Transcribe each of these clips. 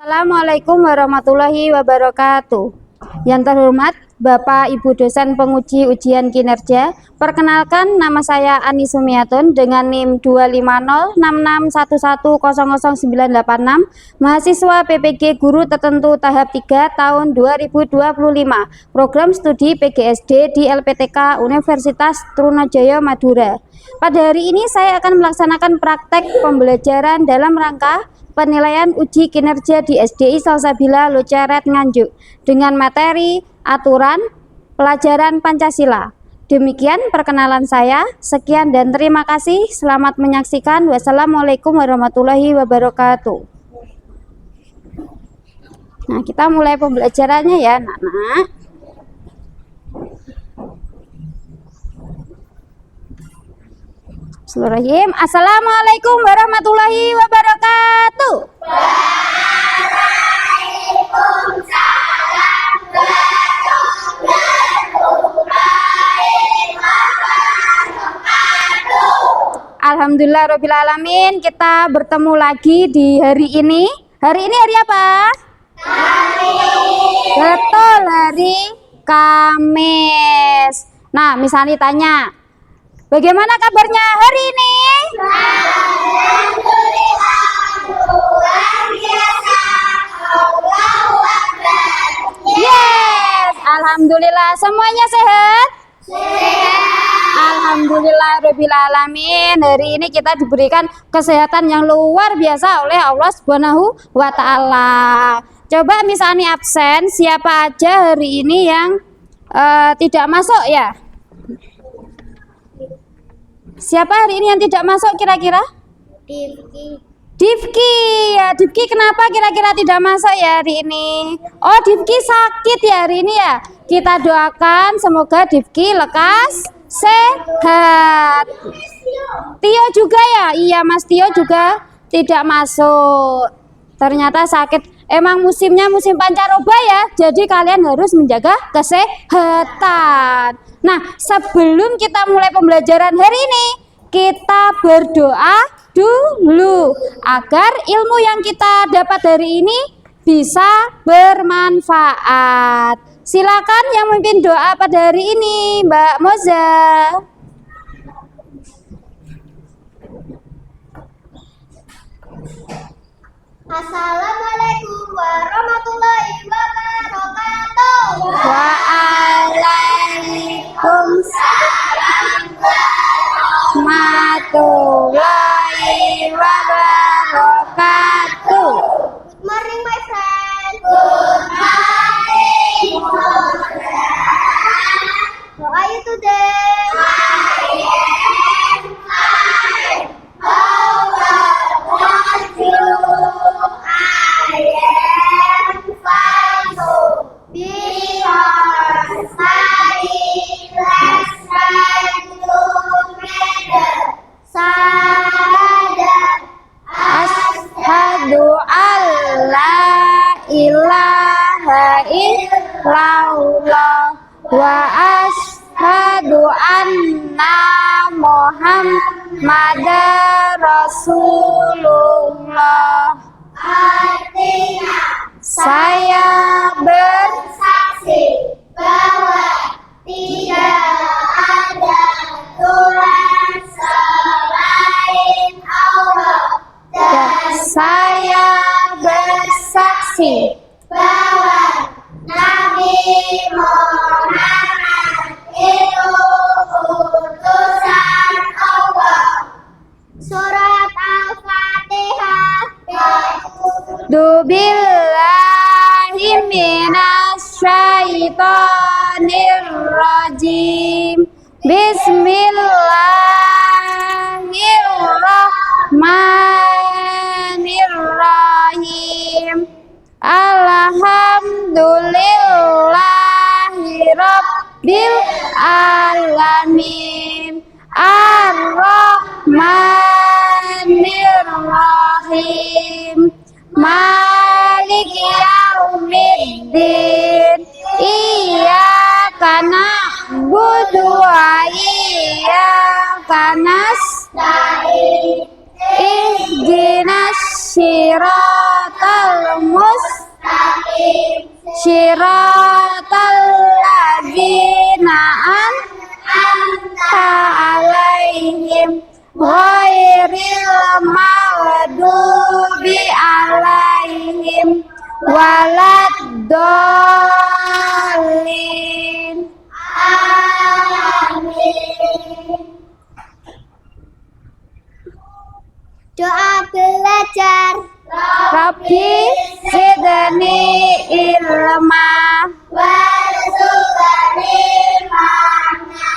Assalamualaikum warahmatullahi wabarakatuh. Yang terhormat Bapak Ibu dosen penguji ujian kinerja, perkenalkan nama saya Ani Sumiatun dengan NIM 25066110096, mahasiswa PPG Guru Tertentu tahap 3 tahun 2025, program studi PGSD di LPTK Universitas Trunajaya Madura. Pada hari ini saya akan melaksanakan praktek pembelajaran dalam rangka penilaian uji kinerja di SDI Salsabila Luceret Nganjuk dengan materi aturan pelajaran Pancasila. Demikian perkenalan saya. Sekian dan terima kasih. Selamat menyaksikan. Wassalamualaikum warahmatullahi wabarakatuh. Nah, kita mulai pembelajarannya ya, anak-anak. Bismillahirrahmanirrahim. Assalamualaikum warahmatullahi wabarakatuh. Waalaikumsalam warahmatullahi wabarakatuh. Alhamdulillahirrahmanirrahim. Kita bertemu lagi di hari ini. Hari ini hari apa? Kamis. Betul, hari Kamis. Nah, misalnya tanya, bagaimana kabarnya hari ini? Alhamdulillah, luar biasa. Allahu Akbar. Yes, alhamdulillah. Semuanya sehat? Sehat. Alhamdulillah rabbil alamin. Hari ini kita diberikan kesehatan yang luar biasa oleh Allah Subhanahu wa taala. Coba misalnya absen, siapa aja hari ini yang tidak masuk ya? Siapa hari ini yang tidak masuk kira-kira? Divki ya, Divki kenapa kira-kira tidak masuk ya hari ini? Oh, Divki sakit ya hari ini ya. Kita doakan semoga Divki lekas sehat. Tio juga ya? Iya, Mas Tio juga tidak masuk. Ternyata sakit. Emang musimnya musim pancaroba ya. Jadi kalian harus menjaga kesehatan. Nah, sebelum kita mulai pembelajaran hari ini, kita berdoa dulu agar ilmu yang kita dapat hari ini bisa bermanfaat. Silakan yang memimpin doa pada hari ini, Mbak Moza. Assalamualaikum warahmatullahi wabarakatuh. Waalaikumsalam warahmatullahi wabarakatuh. Good morning, my friend. Good morning. How are you today? I am fine. How about you? I am fine too. Because study last night together. Sahadat. Asyhadu alla ilaha illallah wa asyhadu anna Muhammadar Rasulullah. Artinya, Saya bersaksi bahwa tidak ada Tuhan selain Allah, dan saya bersaksi bahwa Nabi Muhammad itu utusan Allah. Surat Al-Fatihah. Dubillahi minasyaitonir rajim. Bismillahirrahmanirrahim. Alhamdulillahi rabbil alamin. Ar-Rahmanir-Rahim. Maliki yaumiddin. Iyyaka na'budu wa iyyaka nasta'in. Ihdinas siratal mustaqim. siratal ladzina an'amta alaihim ghairil maghdubi alaihim waladdallin. Doa belajar. Rabbi zidni ilma Warzuqni fahma.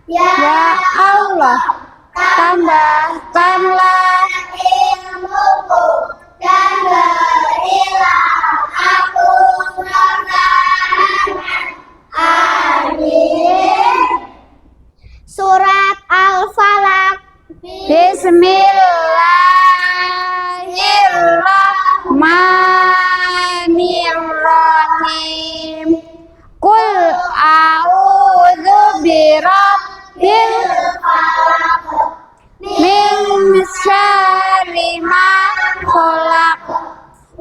ya Allah, tambahkanlah Ilmuku dan berilah aku kefahaman. Amin. Surat Al-Falaq. Bismillahirrahmanirrahim. Qul a'udzu birabbil falaq min syarri ma khalaq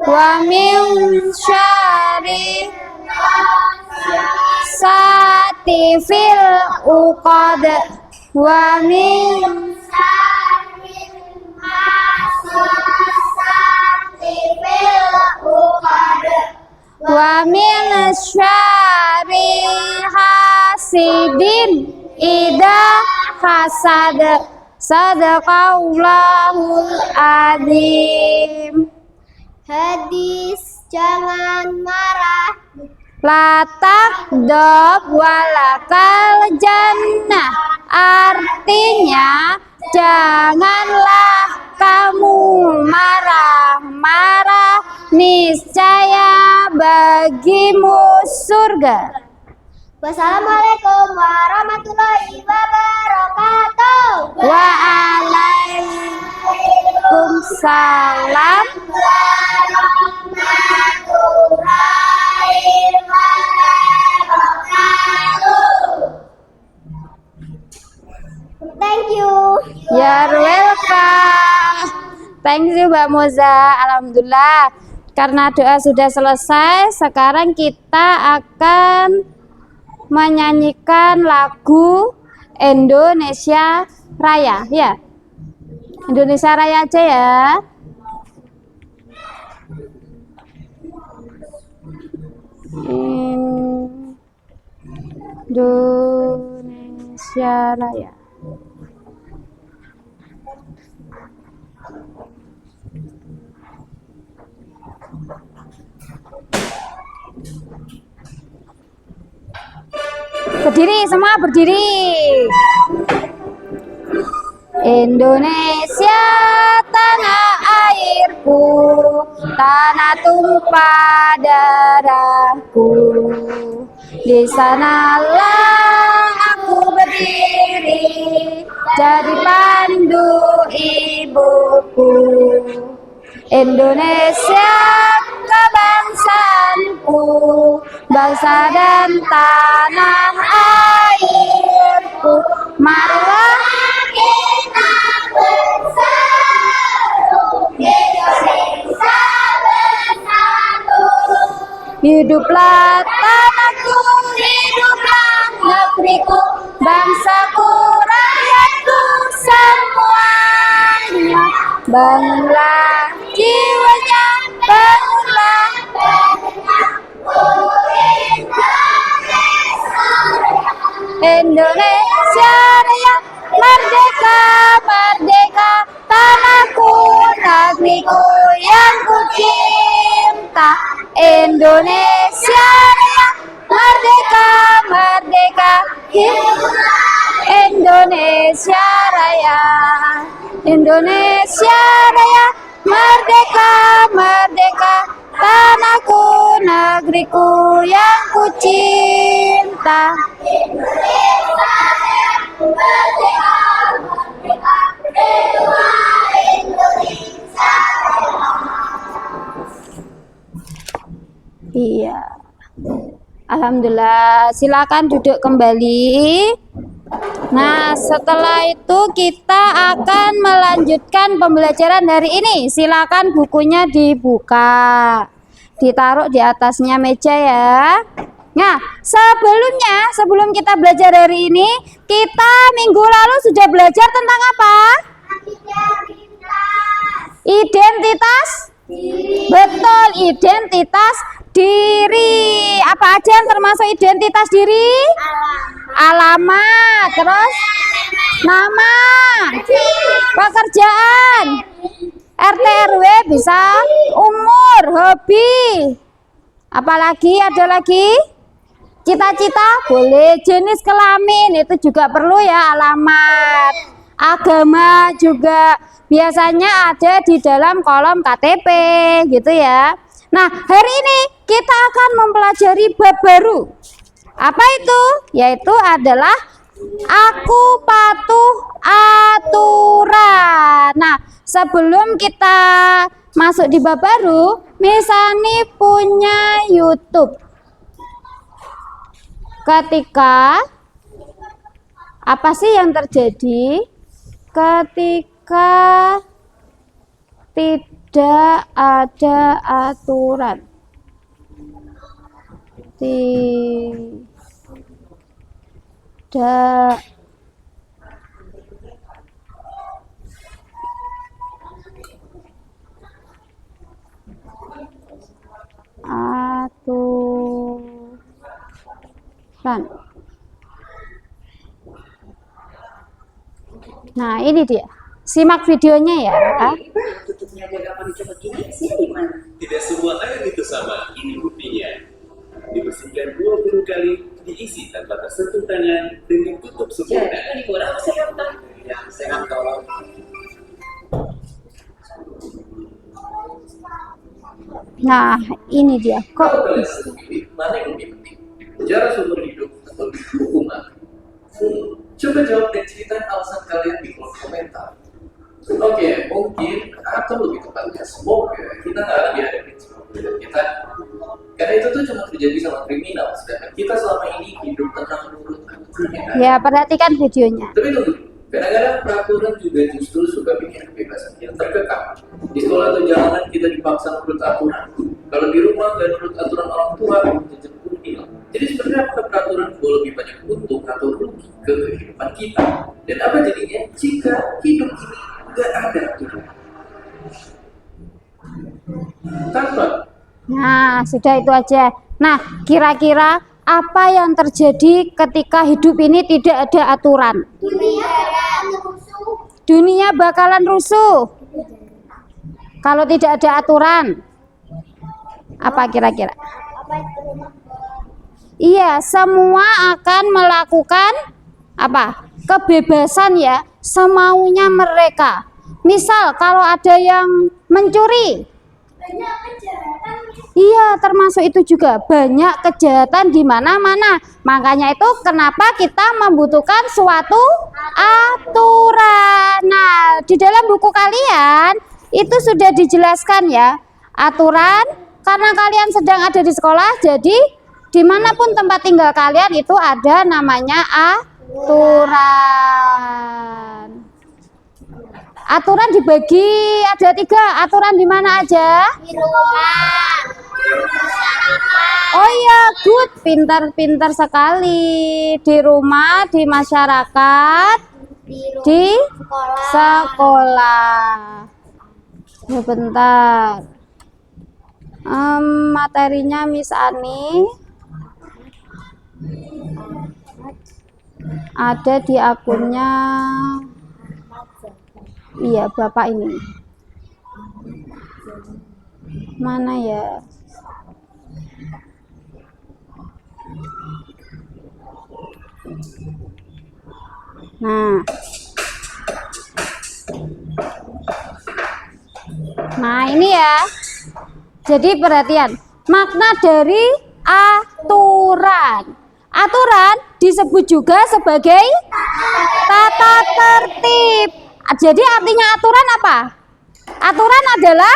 wa min syarri sati fil uqad wa min wa min syarri hasidin idza hasad. Sadaqallahul azim. Hadis, jangan marah. La taghdab walakal jannah. Artinya janganlah kamu marah-marah, niscaya bagimu surga. Wassalamualaikum warahmatullahi wabarakatuh. Waalaikumsalam. Warahmatullahi wabarakatuh. Thank you. You're welcome. Thank you Mbak Moza. Alhamdulillah, karena doa sudah selesai, sekarang kita akan menyanyikan lagu Indonesia Raya, ya. Indonesia Raya aja ya. Indonesia Raya. Berdiri, semua berdiri. Indonesia tanah airku, tanah tumpah darahku. Di sanalah aku berdiri, jadi pandu ibuku. Indonesia kebangsaanku, bangsa dan tanah airku. Marilah Kita bersatu, Indonesia bersatu. hiduplah tanahku, hiduplah negeriku, bangsaku, rakyatku semuanya. Bangunlah jiwanya, bangunlah Indonesia Raya, merdeka, merdeka, tanahku, negeriku yang ku cinta. Indonesia Raya, merdeka, merdeka, Indonesia Raya, Indonesia Raya, merdeka, merdeka, tanahku, negeriku yang ku cinta. Iya. Alhamdulillah, silakan duduk kembali. Nah, setelah itu kita akan melanjutkan pembelajaran hari ini. Silakan bukunya dibuka. ditaruh di atasnya meja ya. Nah, sebelum kita belajar hari ini, kita minggu lalu sudah belajar tentang apa? Identitas. Betul, identitas diri. Apa aja yang termasuk identitas diri? Alamat, terus nama, pekerjaan, RT RW, bisa umur, hobi. Apalagi ada lagi? Cita-cita boleh, jenis kelamin itu juga perlu ya, alamat. Agama juga biasanya ada di dalam kolom KTP gitu ya. Nah, hari ini kita akan mempelajari bab baru. Apa itu? Yaitu adalah aku patuh aturan. Nah, sebelum kita masuk di bab baru, Misani punya YouTube. Ketika apa sih yang terjadi ketika tidak ada aturan? Tidak aturan. Nah, ini dia. Simak videonya ya. Tutupnya gagal dicoba gini, sini di mana? Tidak semua air itu sama, ini buktinya. Dibersihkan 20 kali, diisi tanpa tersentuh tangan dengan tutup sempurna. Jadi kurang kesehatan. Yang sehat tolong. Nah, ini dia. Kok Kalian sendiri, mana yang lebih penting? Sejarah sumber hidup atau hukuman? Coba jawab dan ceritakan alasan kalian di kolom komentar. Oke, mungkin atau lebih tepatnya semoga kita nggak akan dihadapin seperti kita, karena itu tuh cuma terjadi sama kriminal, sedangkan kita selama ini hidup tenang menurut aturan. ya, perhatikan videonya. Tapi tunggu, kadang-kadang peraturan juga justru suka bikin kebebasan kita terkekang. Di sekolah atau jalanan kita dipaksa menurut aturan. Kalau di rumah nggak menurut aturan orang tua, kita pun hilang. Jadi sebenarnya apakah peraturan lebih banyak untung atau rugi ke kehidupan kita? Dan apa jadinya jika hidup ini nggak ada aturan? Tanpa. Nah, sudah itu aja. Nah, kira-kira apa yang terjadi ketika hidup ini tidak ada aturan? Dunia bakalan rusuh. Kalau tidak ada aturan. Apa kira-kira? Iya, semua akan melakukan apa? Kebebasan ya, semaunya mereka. Misal kalau ada yang mencuri, iya, termasuk itu juga banyak kejahatan di mana-mana. Makanya itu kenapa kita membutuhkan suatu aturan. Nah, di dalam buku kalian itu sudah dijelaskan ya, aturan karena kalian sedang ada di sekolah, jadi dimanapun tempat tinggal kalian itu ada namanya aturan. Aturan dibagi ada 3. Aturan di mana aja? Di rumah, masyarakat, Oh iya, good, pintar-pintar sekali. Di rumah, di masyarakat, di sekolah. Sebentar. Materinya Miss Ani ada di akunnya. Iya, Bapak ini. Mana ya? Nah, ini ya. Jadi perhatian, makna dari aturan. Aturan disebut juga sebagai tata tertib. Jadi artinya aturan apa? Aturan adalah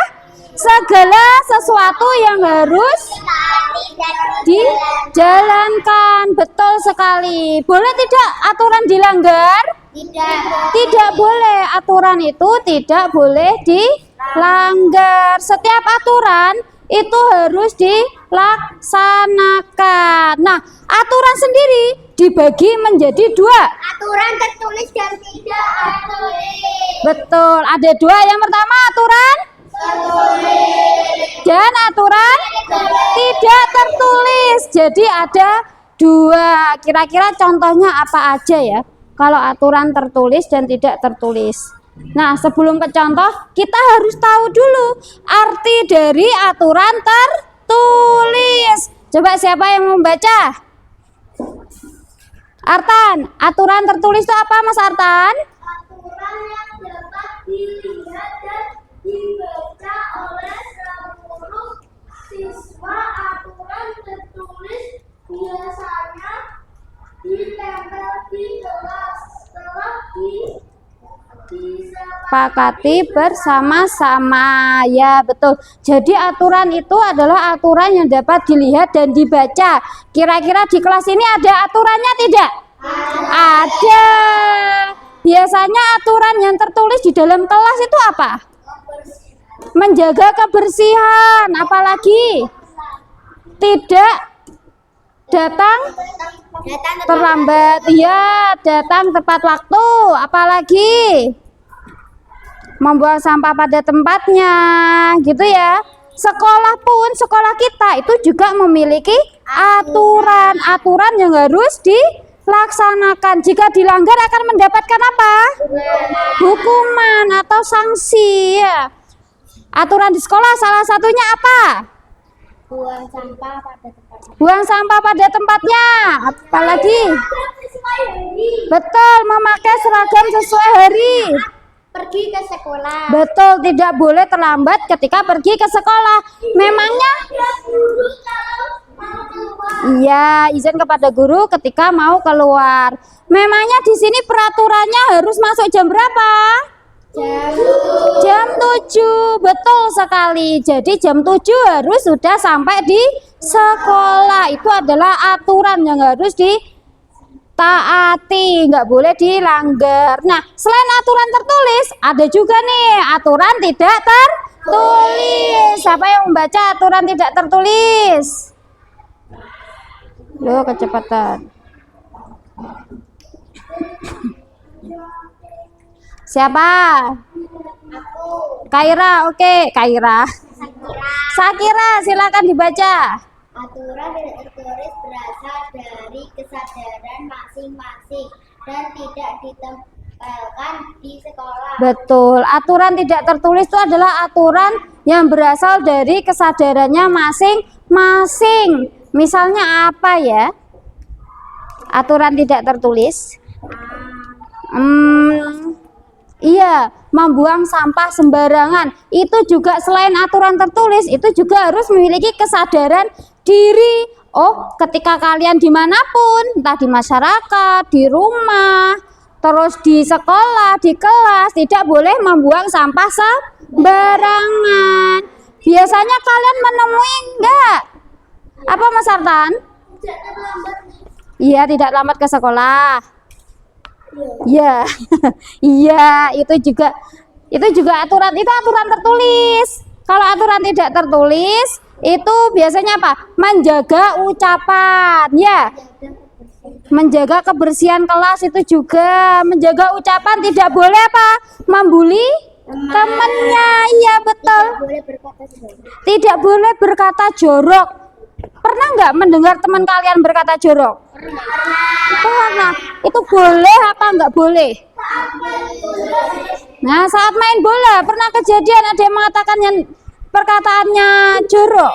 segala sesuatu yang harus dijalankan. Betul sekali. Boleh tidak aturan dilanggar? tidak, Tidak boleh. Aturan itu tidak boleh dilanggar. Setiap aturan itu harus dilaksanakan. Nah, aturan sendiri dibagi menjadi dua. Aturan tertulis dan tidak tertulis. Betul, ada dua. Yang pertama aturan dan aturan tidak tertulis. Jadi ada dua. Kira-kira contohnya apa aja ya? Kalau aturan tertulis dan tidak tertulis. Nah, sebelum ke contoh, kita harus tahu dulu arti dari aturan tertulis. Coba siapa yang membaca? Artan, aturan tertulis itu apa, Mas Artan? Aturan yang dapat dilihat dan dibaca oleh seluruh siswa. Aturan tertulis biasanya ditempel di kelas setelah Sepakati bersama-sama. Ya, betul. Jadi aturan itu adalah aturan yang dapat dilihat dan dibaca. Kira-kira di kelas ini ada aturannya tidak? Ada. Biasanya aturan yang tertulis di dalam kelas itu apa? Menjaga kebersihan. Apalagi tidak datang terlambat. Ya, datang tepat waktu. Apalagi membuang sampah pada tempatnya, gitu ya. Sekolah kita itu juga memiliki aturan yang harus dilaksanakan. Jika dilanggar akan mendapatkan apa? Hukuman atau sanksi. Ya. Aturan di sekolah salah satunya apa? buang sampah pada tempatnya. Buang sampah pada tempatnya. Apalagi? Betul, memakai seragam sesuai hari. Pergi ke sekolah. Betul, tidak boleh terlambat ketika pergi ke sekolah. Memangnya? Iya, izin kepada guru ketika mau keluar. Memangnya di sini peraturannya harus masuk jam berapa? Jam 7. Betul sekali. Jadi jam 7 harus sudah sampai di sekolah. Itu adalah aturan yang harus ditaati, nggak boleh dilanggar. Nah, selain aturan tertulis, ada juga nih aturan tidak tertulis. Siapa yang membaca aturan tidak tertulis? Loh, kecepatan. Siapa? Aku. Kaira, oke, Kaira. Sakira, silakan dibaca. Aturan tidak tertulis berasal dari kesadaran masing-masing dan tidak ditempelkan di sekolah. Betul, aturan tidak tertulis itu adalah aturan yang berasal dari kesadarannya masing-masing. Misalnya apa ya? Aturan tidak tertulis. Iya, membuang sampah sembarangan. Itu juga selain aturan tertulis, itu juga harus memiliki kesadaran diri. Oh, ketika kalian dimanapun, entah di masyarakat, di rumah, terus di sekolah, di kelas, tidak boleh membuang sampah sembarangan. Biasanya kalian menemui enggak? Apa Mas Artan? Tidak terlambat. Iya, tidak lambat ke sekolah. Iya. Iya, itu juga aturan, itu aturan tertulis. Kalau aturan tidak tertulis, itu biasanya apa? Menjaga ucapan, ya. Menjaga kebersihan kelas itu juga, menjaga ucapan, tidak boleh apa? Membuli temannya. Iya, betul. Boleh berkata jorok. Tidak boleh berkata jorok. Pernah nggak mendengar teman kalian berkata jorok? Pernah. Itu boleh apa nggak boleh? Nah, saat main bola pernah kejadian ada yang mengatakan yang perkataannya jorok.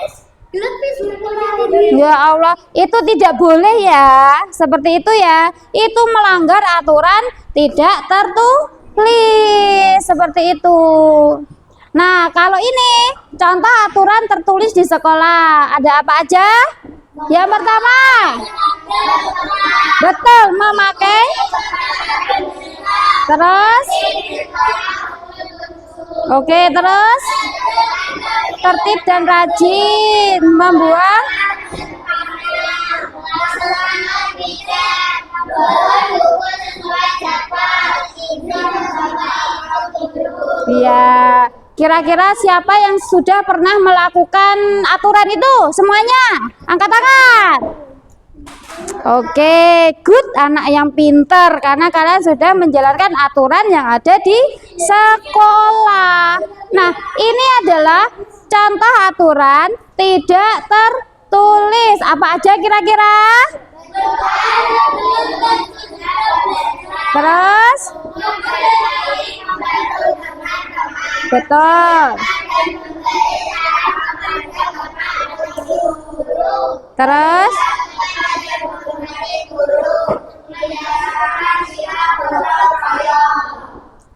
Ya Allah, itu tidak boleh ya. Seperti itu ya. Itu melanggar aturan tidak tertulis. Seperti itu. Nah, kalau ini contoh aturan tertulis di sekolah. Ada apa aja? Yang pertama, betul, memakai. Terus, oke, terus tertib dan rajin, membuang. Iya, Kira-kira siapa yang sudah pernah melakukan aturan itu? Semuanya angkat tangan. Oke, good, anak yang pinter karena kalian sudah menjalankan aturan yang ada di sekolah. Nah, ini adalah contoh aturan tidak tertulis. Apa aja kira-kira? Terus? Betul. Terus?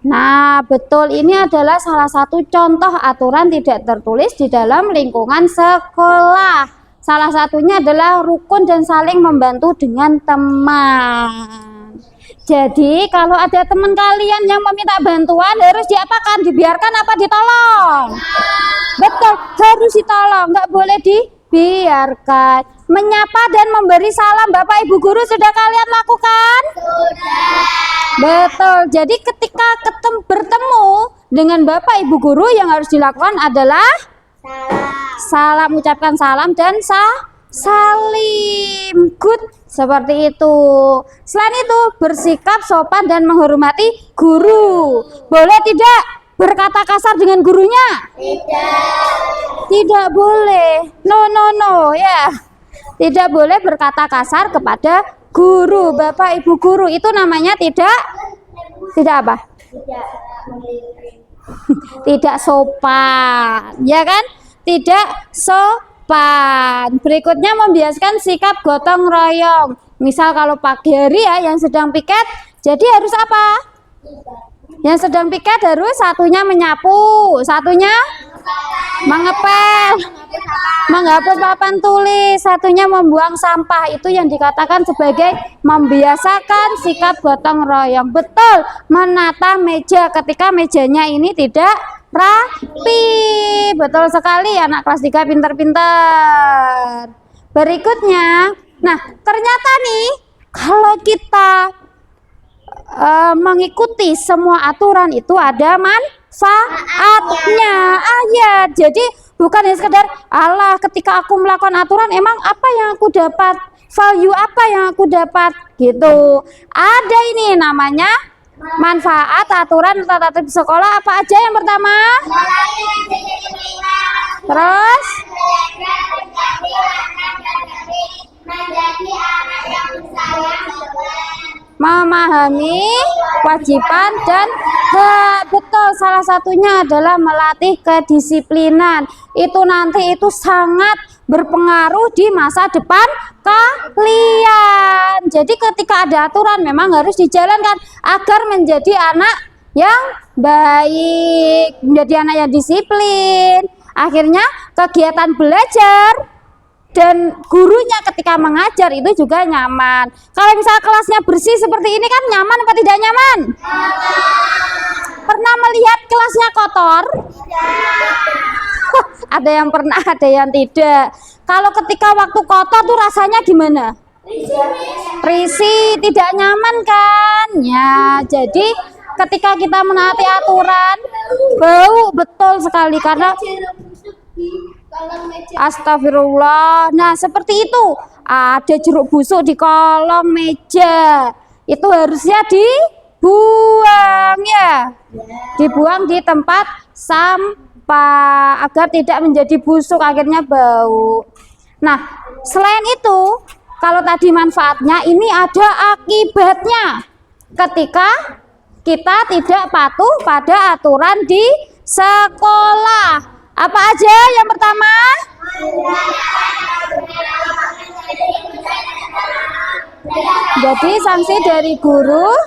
Nah, betul, ini adalah salah satu contoh aturan tidak tertulis di dalam lingkungan sekolah. Salah satunya adalah rukun dan saling membantu dengan teman. Jadi, kalau ada teman kalian yang meminta bantuan, harus diapakan? Dibiarkan apa ditolong? Betul, harus ditolong, nggak boleh dibiarkan. Menyapa dan memberi salam Bapak Ibu Guru sudah kalian lakukan? Betul, jadi ketika bertemu dengan Bapak Ibu Guru yang harus dilakukan adalah salam, ucapkan salam dan salim. Good, seperti itu. Selain itu, bersikap sopan dan menghormati guru. Boleh tidak berkata kasar dengan gurunya? Tidak boleh. No ya. Tidak boleh berkata kasar kepada guru. Bapak Ibu Guru itu namanya tidak apa? Tidak sopan, ya kan? Tidak sopan. Berikutnya membiasakan sikap gotong royong. Misal kalau pagi hari ya yang sedang piket, jadi harus apa? Yang sedang piket harus satunya menyapu, satunya mengepel, menghapus papan tulis, satunya membuang sampah. Itu yang dikatakan sebagai membiasakan sikap gotong royong. Betul, menata meja ketika mejanya ini tidak rapi. Betul sekali, anak kelas 3 pintar-pintar. Berikutnya, nah ternyata nih kalau kita mengikuti semua aturan itu ada manfaatnya. Ya, jadi bukan hanya sekedar Allah ketika aku melakukan aturan emang apa yang aku dapat, value apa yang aku dapat gitu. Ada ini namanya manfaat aturan tata tertib sekolah. Apa aja yang pertama? Terus menjadi anak yang sayang memahami kewajiban dan hak. Betul, salah satunya adalah melatih kedisiplinan. Itu nanti itu sangat berpengaruh di masa depan kalian. Jadi ketika ada aturan memang harus dijalankan agar menjadi anak yang baik, menjadi anak yang disiplin. Akhirnya kegiatan belajar dan gurunya ketika mengajar itu juga nyaman. Kalau misalnya kelasnya bersih seperti ini kan nyaman apa tidak nyaman? Pernah melihat kelasnya kotor? Ada yang pernah, ada yang tidak. Kalau ketika waktu kotor tuh rasanya gimana? Risih, tidak nyaman kan? Ya, jadi ketika kita menaati aturan, bau betul sekali karena astagfirullah. Nah, seperti itu. Ada jeruk busuk di kolong meja. Itu harusnya dibuang ya. Dibuang di tempat sampah agar tidak menjadi busuk akhirnya bau. Nah, selain itu, kalau tadi manfaatnya, ini ada akibatnya. Ketika kita tidak patuh pada aturan di sekolah. Apa aja yang pertama? Jadi sanksi dari guru.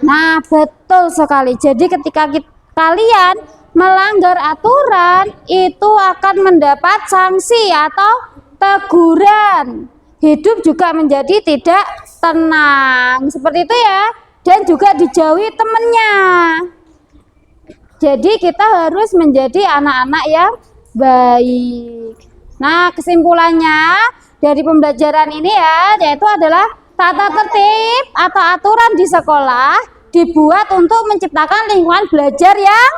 Nah, betul sekali. Jadi ketika kalian melanggar aturan, itu akan mendapat sanksi atau teguran. Hidup juga menjadi tidak tenang. Seperti itu ya. Dan juga dijauhi temannya. Jadi kita harus menjadi anak-anak yang baik. Nah, kesimpulannya dari pembelajaran ini ya, yaitu adalah tata tertib atau aturan di sekolah dibuat untuk menciptakan lingkungan belajar yang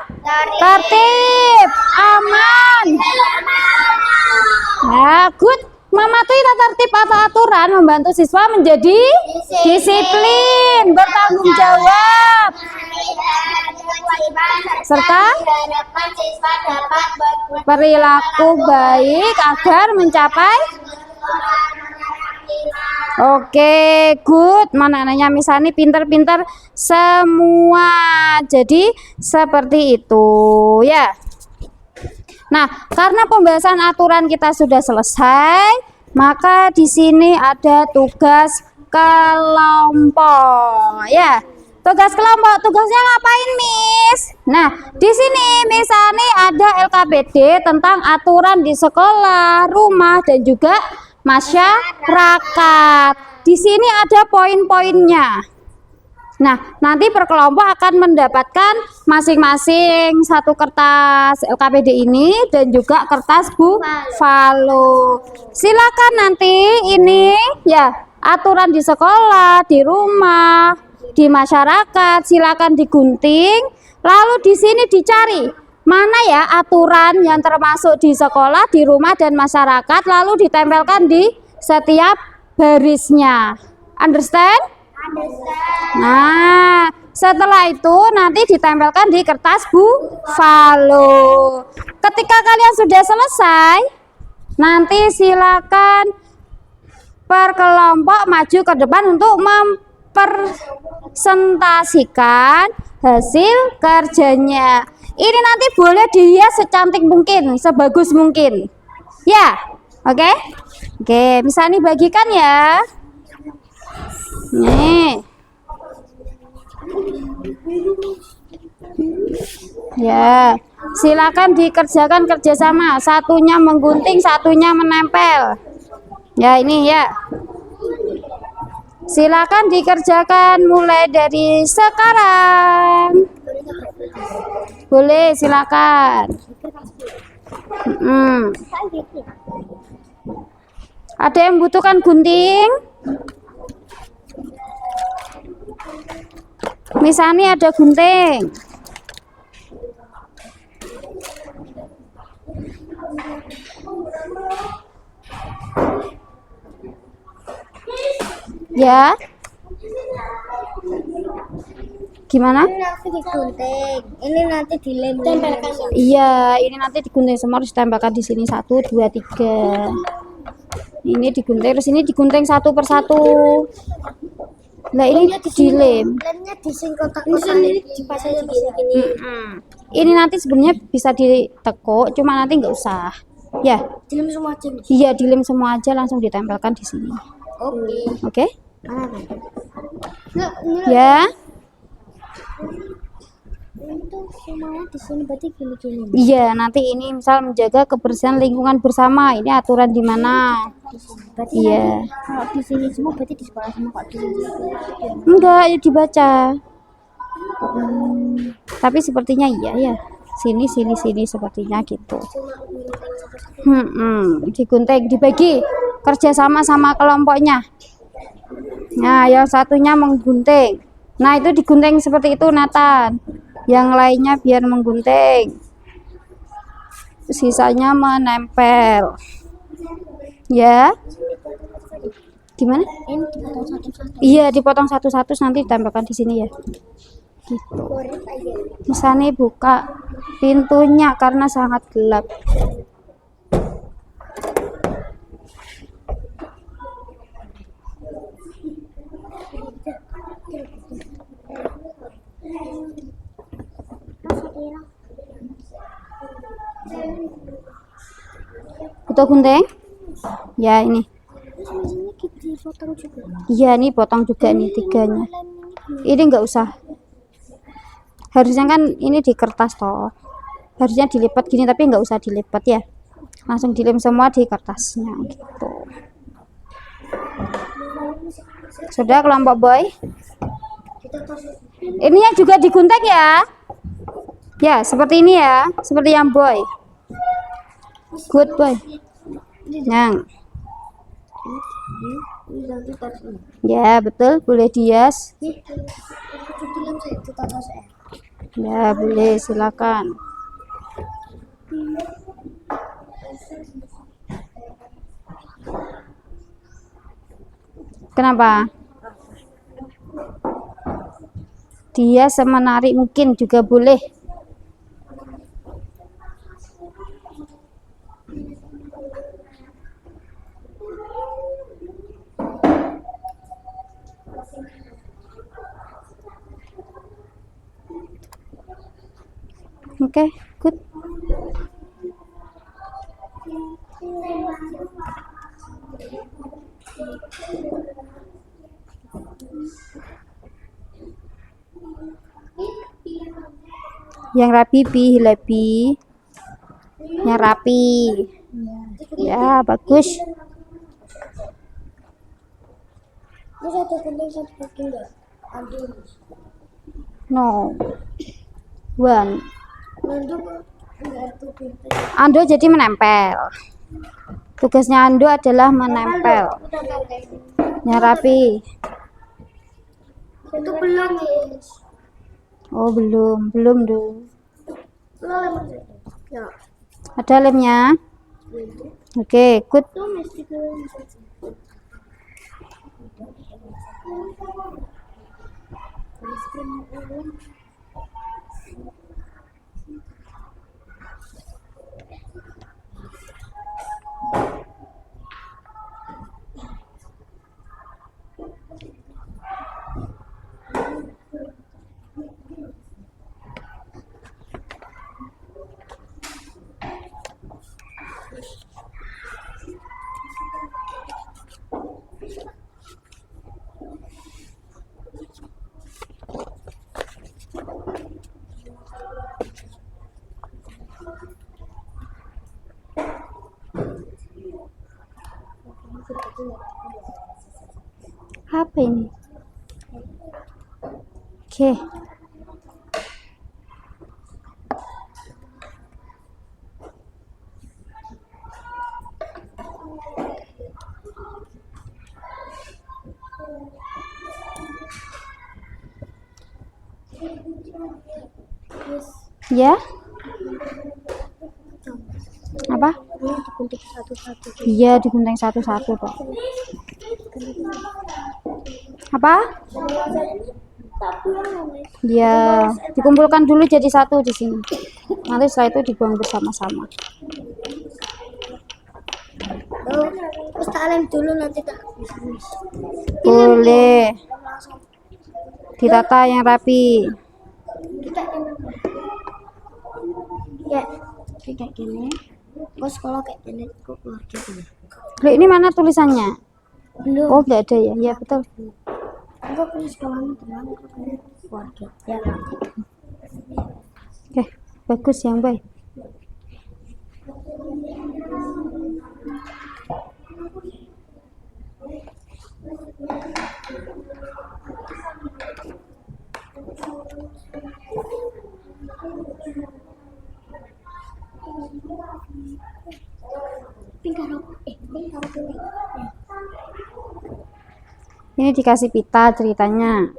tertib, aman. Nah, good. Mematuhi tata tertib atau aturan membantu siswa menjadi disiplin, bertanggung jawab, serta perilaku baik agar mencapai. Oke, good. Mana nanya misalnya pinter-pinter semua. Jadi seperti itu ya. Nah, karena pembahasan aturan kita sudah selesai, maka di sini ada tugas kelompok ya. Tugas kelompok, tugasnya ngapain, Miss? Nah, di sini misalnya ada LKPD tentang aturan di sekolah, rumah, dan juga masyarakat. Di sini ada poin-poinnya. Nah, nanti per kelompok akan mendapatkan masing-masing satu kertas LKPD ini dan juga kertas buffalo. Silakan nanti ini ya, aturan di sekolah, di rumah, di masyarakat, silakan digunting. Lalu di sini dicari mana ya aturan yang termasuk di sekolah, di rumah, dan masyarakat, lalu ditempelkan di setiap barisnya. Understand? Nah, setelah itu nanti ditempelkan di kertas buffalo. Ketika kalian sudah selesai, nanti silakan per kelompok maju ke depan untuk mempresentasikan hasil kerjanya. Ini nanti boleh dihias secantik mungkin, sebagus mungkin. Ya, oke? Oke, misalnya bagikan ya. Nih. Ya, silakan dikerjakan kerjasama. Satunya menggunting, satunya menempel. Ya, ini ya. Silakan dikerjakan mulai dari sekarang. Boleh, silakan. Ada yang butuhkan gunting? Misalnya ada gunting. Ya. Gimana? Ini nanti digunting, ini nanti dilem. Iya, ini nanti digunting semua, harus ditempelkan di sini 1, 2, 3. Ini digunting, terus ini digunting satu persatu. Nah, ini dilem. Lemnya di sini kotak-kotak ini dipasang di sini. Ini nanti sebenarnya bisa ditekuk, cuma nanti nggak usah. Ya. Dilem semua aja. Iya, dilem semua aja, langsung ditempelkan di sini. Oke. Oke? Ya. Itu semuanya di sini berarti gini-gini. Iya, nanti ini misal menjaga kebersihan lingkungan bersama. Ini aturan di mana? Berarti Iya. kalau di sini semua berarti di sekolah semua kok di sini. Enggak, ya dibaca. Tapi sepertinya iya ya. Sini sepertinya gitu. Digunting, dibagi kerja sama kelompoknya. Nah, yang satunya menggunting. Nah, itu digunting seperti itu, Nathan. Yang lainnya biar menggunting. Sisanya menempel. Ya. Gimana? Ini dipotong satu-satu. Iya, dipotong satu-satu, nanti ditempelkan di sini ya. Gitu. Misalnya buka pintunya karena sangat gelap. Butuh gunting? Ya, ini. Dipotong juga. Iya, ini potong juga nih 3-nya. Ini enggak usah. Harusnya kan ini di kertas toh. Harusnya dilipat gini, tapi enggak usah dilipat ya. Langsung dilem semua di kertasnya gitu. Sudah kelompok boy? Ininya juga digunting ya. Ya, seperti ini ya. Seperti yang boy. Good boy. Yang. Ya, betul. Boleh dihias. Tutulan saya, tutupkan saya. Ya, boleh, silakan. Kenapa? Dia semenarik mungkin juga boleh. Oke, good. Yang rapi pi, lebih. Yang rapi. Ya, bagus. Ini satu gunting satu gunting enggak? Aduh. No. One. Nanti enggak tuh gunting. Ando jadi menempel. Tugasnya Ando adalah menempel. Yang rapi. Itu belum, Miss. Oh, belum dulu. Belum, Mas. Ya. Ada lemnya? Oke, good. Itu mesti belum. Apa ini? Oke. Ya? Apa? Ini digunting satu-satu. Iya, digunting satu-satu kok. Apa? Ya, dikumpulkan dulu jadi satu di sini. Nanti setelah itu dibuang bersama-sama. Oh, terus tak lem dulu nanti tak bisa. Boleh. Ditata yang rapi. Ya, kayak gini. Terus kalau kayak gini kok keluarga gini. Loh, ini mana tulisannya? Belum. Oh, nggak ada ya? Ya, betul. Enggak punya sekolahnya teman keluarga. Ya. Oke, bagus yang baik. Ini dikasih pita ceritanya.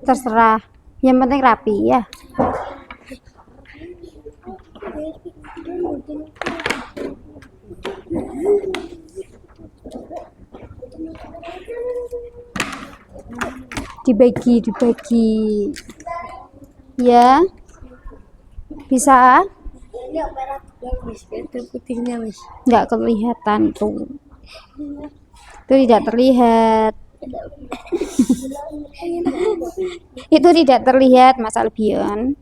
Terserah. Yang penting rapi ya. Dibagi. Ya. Bisa? Enggak merah Miss, biar putihnya Miss. Nggak kelihatan tuh. Itu tidak terlihat. Itu tidak terlihat, Mas Albion.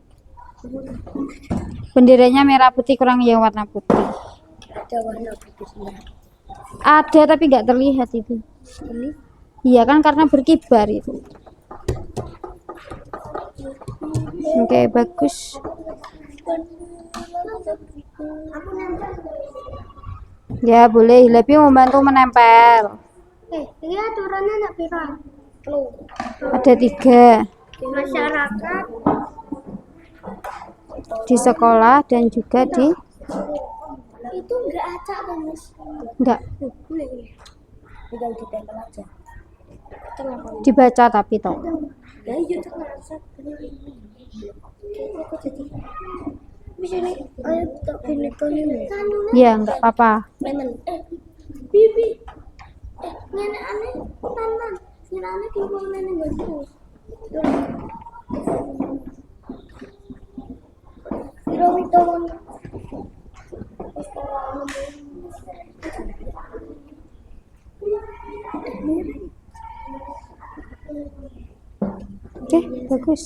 Benderanya merah putih kurang yang warna putih. Ada warna putihnya. Ada tapi nggak terlihat itu. Ini Iya kan karena berkibar itu. Oke, bagus. aku nempel. Ya boleh, lebih membantu menempel. Ini aturannya nak pira? Ada 3 Masyarakat di sekolah dan juga di itu enggak acak kan Mas? enggak Boleh. Tinggal ditempel aja. Kenapa? dibaca tapi toh. Ya iya tengah acak. Aku jadi misalnya ayo tak gini ini. Ya enggak apa-apa. Nemen. Bibi. Ngene aneh tanan. Ngene aneh ki wong nene nggonku. Kira witawon. Oke, bagus.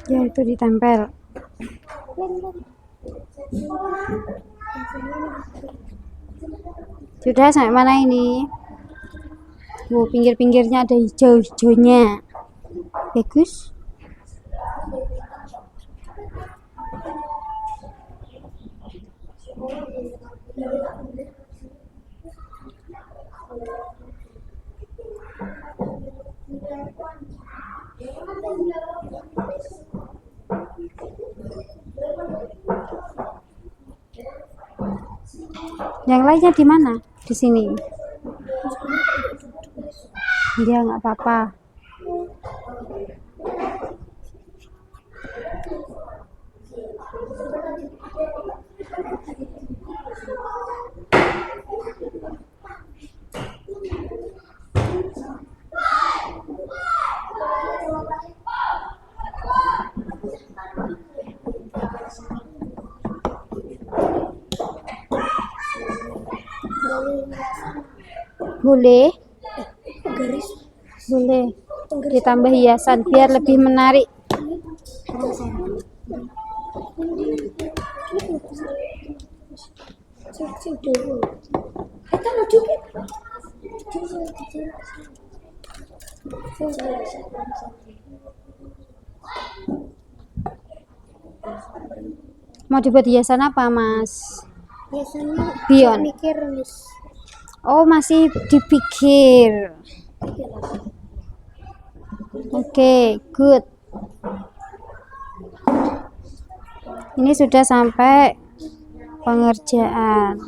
Ya itu ditempel. Sudah sampai mana ini? Pinggir-pinggirnya ada hijau-hijaunya. Bagus. Yang lainnya di mana? Di sini. Ya nggak apa-apa. Boleh, Garis boleh ditambah hiasan biar lebih menarik. sing dulu. Kita maju kita. Mau dibuat hiasan apa, Mas? Biasanya Bion. mikir Miss. Oh, masih dipikir. Oke, good. Ini sudah sampai pengerjaan.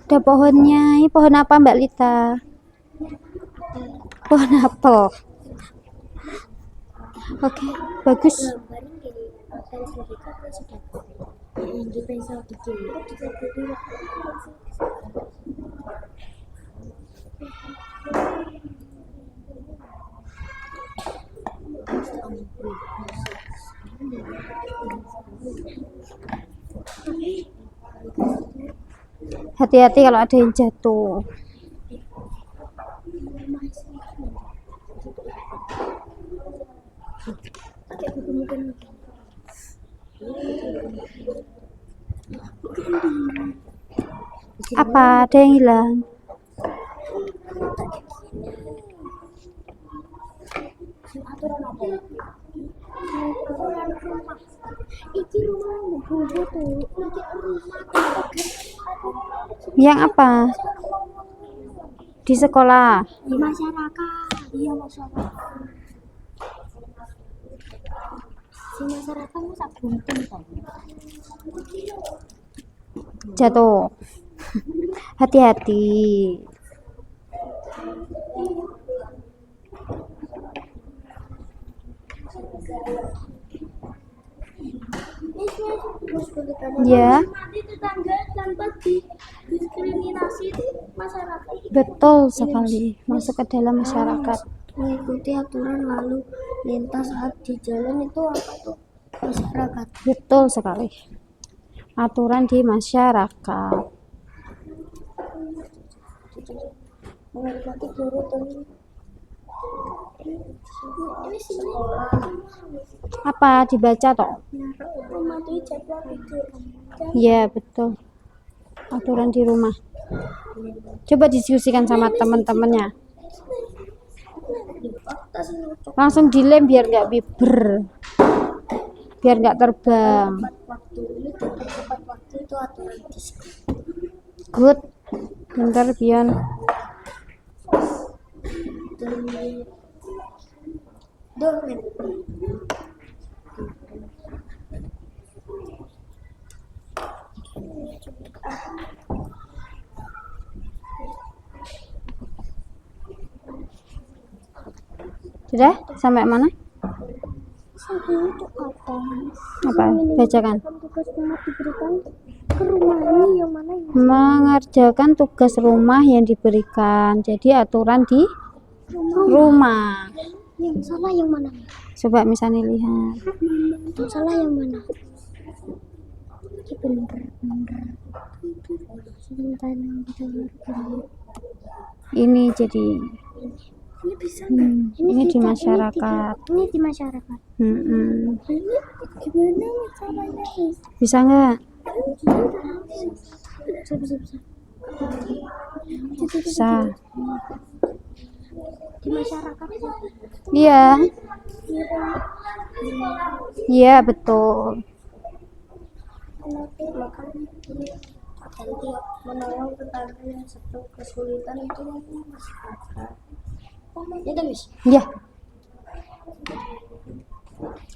Ada pohonnya. Ini pohon apa, Mbak Lita? Pohon apel. Oke, bagus. Di pensel kecil. Hati-hati kalau ada yang jatuh. Apa? Ada yang hilang? Iki rumah buku tuh. Yang apa? Di sekolah. Di masyarakat. Iya masyarakat. Si masyarakat masa gunting toh. Jatuh. Hati-hati. Ya, Nanti tetangga tanpa diskriminasi itu masyarakat. betul sekali. Masuk ke dalam masyarakat. Mengikuti aturan lalu lintas saat di jalan itu apa tuh? Masyarakat. Betul sekali. Aturan di masyarakat. Menghormati guru dan ini sini Apa dibaca toh? mematuhi jadwal tidur. Ya, betul. Aturan di rumah. Coba diskusikan sama teman-temannya. Tas nutup. Langsung dilem biar nggak biber. Biar nggak terbang. Waktu ini tepat waktu itu aturan diskon. Good. Bentar, Bion. Domen. Sudah? Sampai mana? Sampai untuk apa? Apa? Bacakan. Tugas rumah diberikan ke rumah ini yang mana ya? Mengerjakan tugas rumah yang diberikan. Jadi aturan di rumah. Yang salah yang mana? Coba misalnya lihat. Yang salah yang mana? Ini bener. Sebentar bener. Ini jadi Ini bisa ini di masyarakat. Ini di masyarakat. Mm-mm. Ini gimana caranya? Bisa nggak? Bisa. Di masyarakat. Iya. Iya, betul. Makan nanti menolong tetangga yang sedang kesulitan itu masyarakat. Ya udah, Miss. Iya.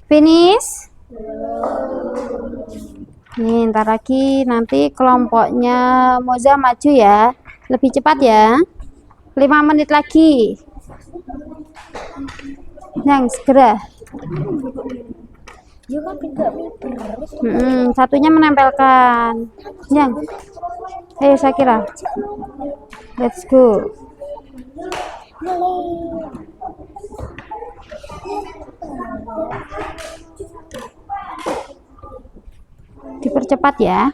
Finish. Nih, ntar lagi nanti kelompoknya Moza maju ya. Lebih cepat ya. 5 menit lagi. Yang segera. Juga tidak miber. Satunya menempelkan. Yang. Ayo Syakira. Let's go. Dipercepat ya.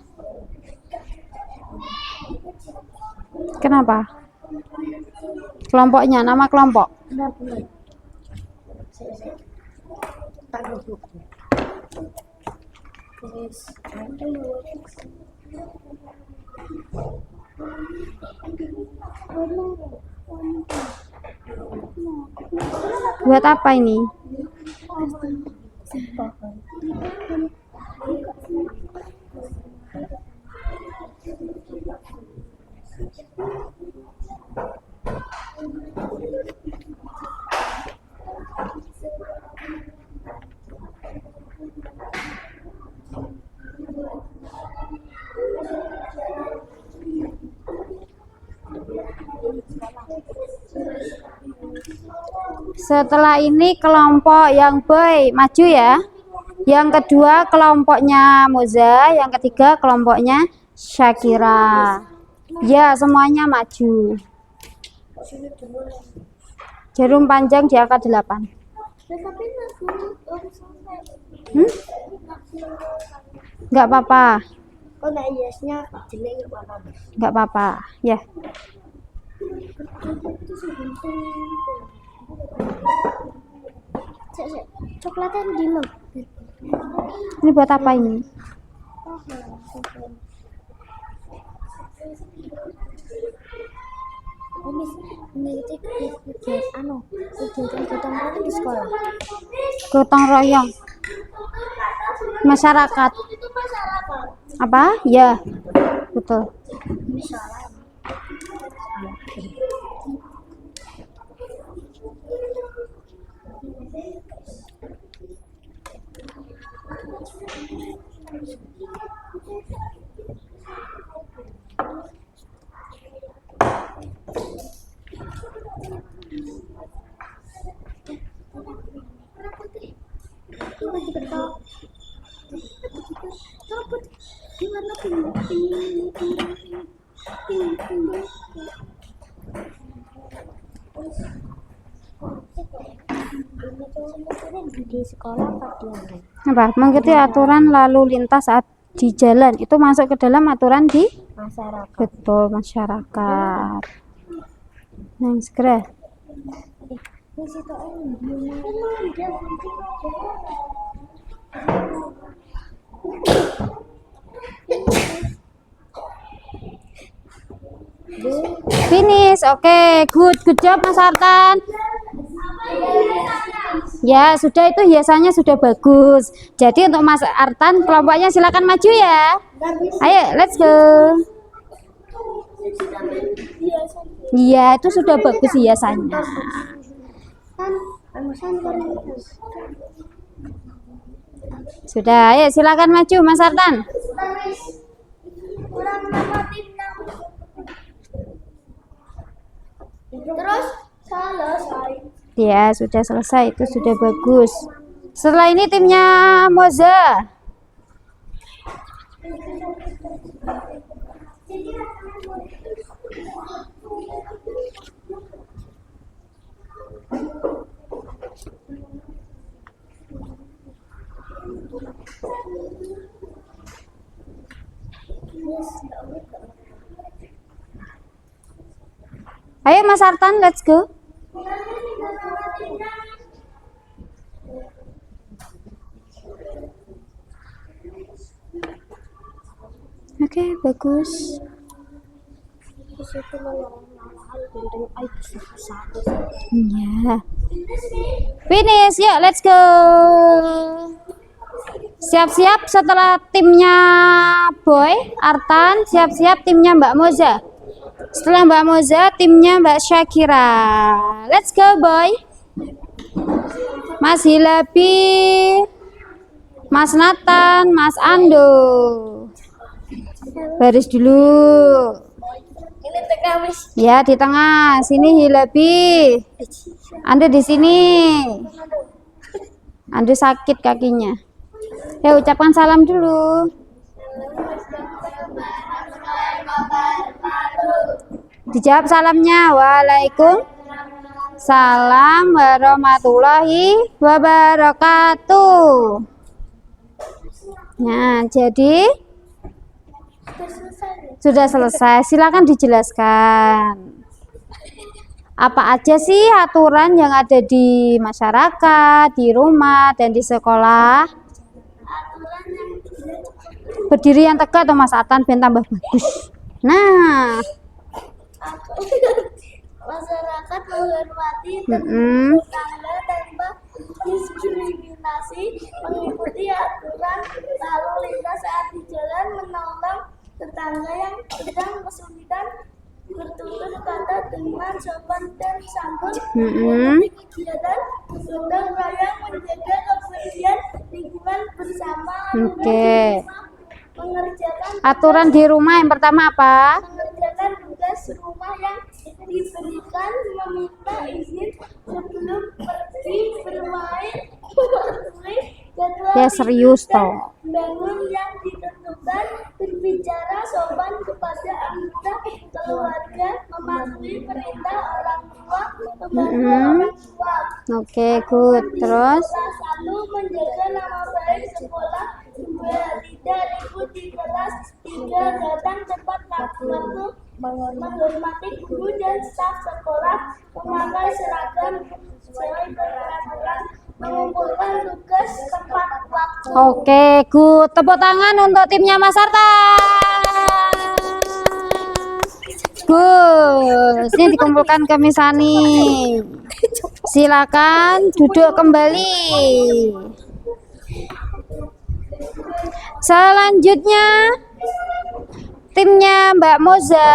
Kenapa? Kelompoknya, nama kelompok. Buat apa ini? Setelah ini kelompok yang boy maju ya. Yang kedua kelompoknya Moza, yang ketiga kelompoknya Syakira. Ya, semuanya maju. Jarum panjang di angka 8. Nggak apa-apa. Oh, nah yesnya jelek warna. Nggak apa-apa. Ya. Coklatnya di mana? Ini buat apa ini? Oh, Miss, ini kegiatan gotong royong di sekolah. Gotong royong. Masyarakat. Itu masyarakat. Apa? Ya. Betul. Misalnya. Di sekolah apa di mana? Apa? Mengikuti aturan lalu lintas saat di jalan. Itu masuk ke dalam aturan di Masyarakat. betul masyarakat. Yang segera. Di situ Finish. Oke, good job Mas Artan. Ya, sudah, itu hiasannya sudah bagus. Jadi untuk Mas Artan kelompoknya silakan maju ya. Ayo, let's go. Iya, itu sudah bagus hiasannya. Sudah, ayo silakan maju Mas Artan. Terus selesai. Ya, sudah selesai, itu sudah bagus. Setelah ini timnya Moza. Ayo Mas Artan, let's go. Oke, bagus. Ya. Finish, yuk, let's go. Siap-siap setelah timnya Boy, Artan, siap-siap timnya Mbak Moza. Setelah Mbak Moza, timnya Mbak Syakira. Let's go, Boy. Mas Hilabi, Mas Nathan, Mas Ando. Baris dulu. Ini tengah Miss. Ya, di tengah. Sini Hilabi. Ando di sini. Ando sakit kakinya. Ya, ucapkan salam dulu. Dijawab salamnya. Waalaikumsalam warahmatullahi wabarakatuh. Nah, jadi sudah selesai. Silakan dijelaskan. Apa aja sih aturan yang ada di masyarakat, di rumah, dan di sekolah? Berdiri yang tegak atau Mas Atan ben tambah bagus. Nah, Masyarakat menghormati tetangga tanpa diskriminasi, mengikuti aturan lalu lintas saat di jalan, menolong tetangga yang sedang kesulitan, bertutur kata dengan sopan dan santun, kegiatan gotong royong, menjaga kebersihan lingkungan bersama. Oke. Mengerjakan Aturan di rumah yang pertama apa? mengerjakan tugas rumah yang diberikan, meminta izin sebelum pergi bermain, mematuhi jadwal Ya serius tidur dan toh. bangun yang ditentukan, berbicara sopan kepada anggota keluarga, mematuhi perintah orang tua, membantu orang tua. Oke, good. Terus? Salah satu, menjaga nama baik sekolah. 2, tidak ribut di kelas. 3, datang tepat waktu, menghormati guru dan staf sekolah, memakai seragam sesuai peraturan, mengumpulkan tugas tepat waktu. Oke, good. Tepuk tangan untuk timnya Mas Artan. Good. Ini dikumpulkan ke Misani. Silakan duduk kembali. Selanjutnya timnya Mbak Moza.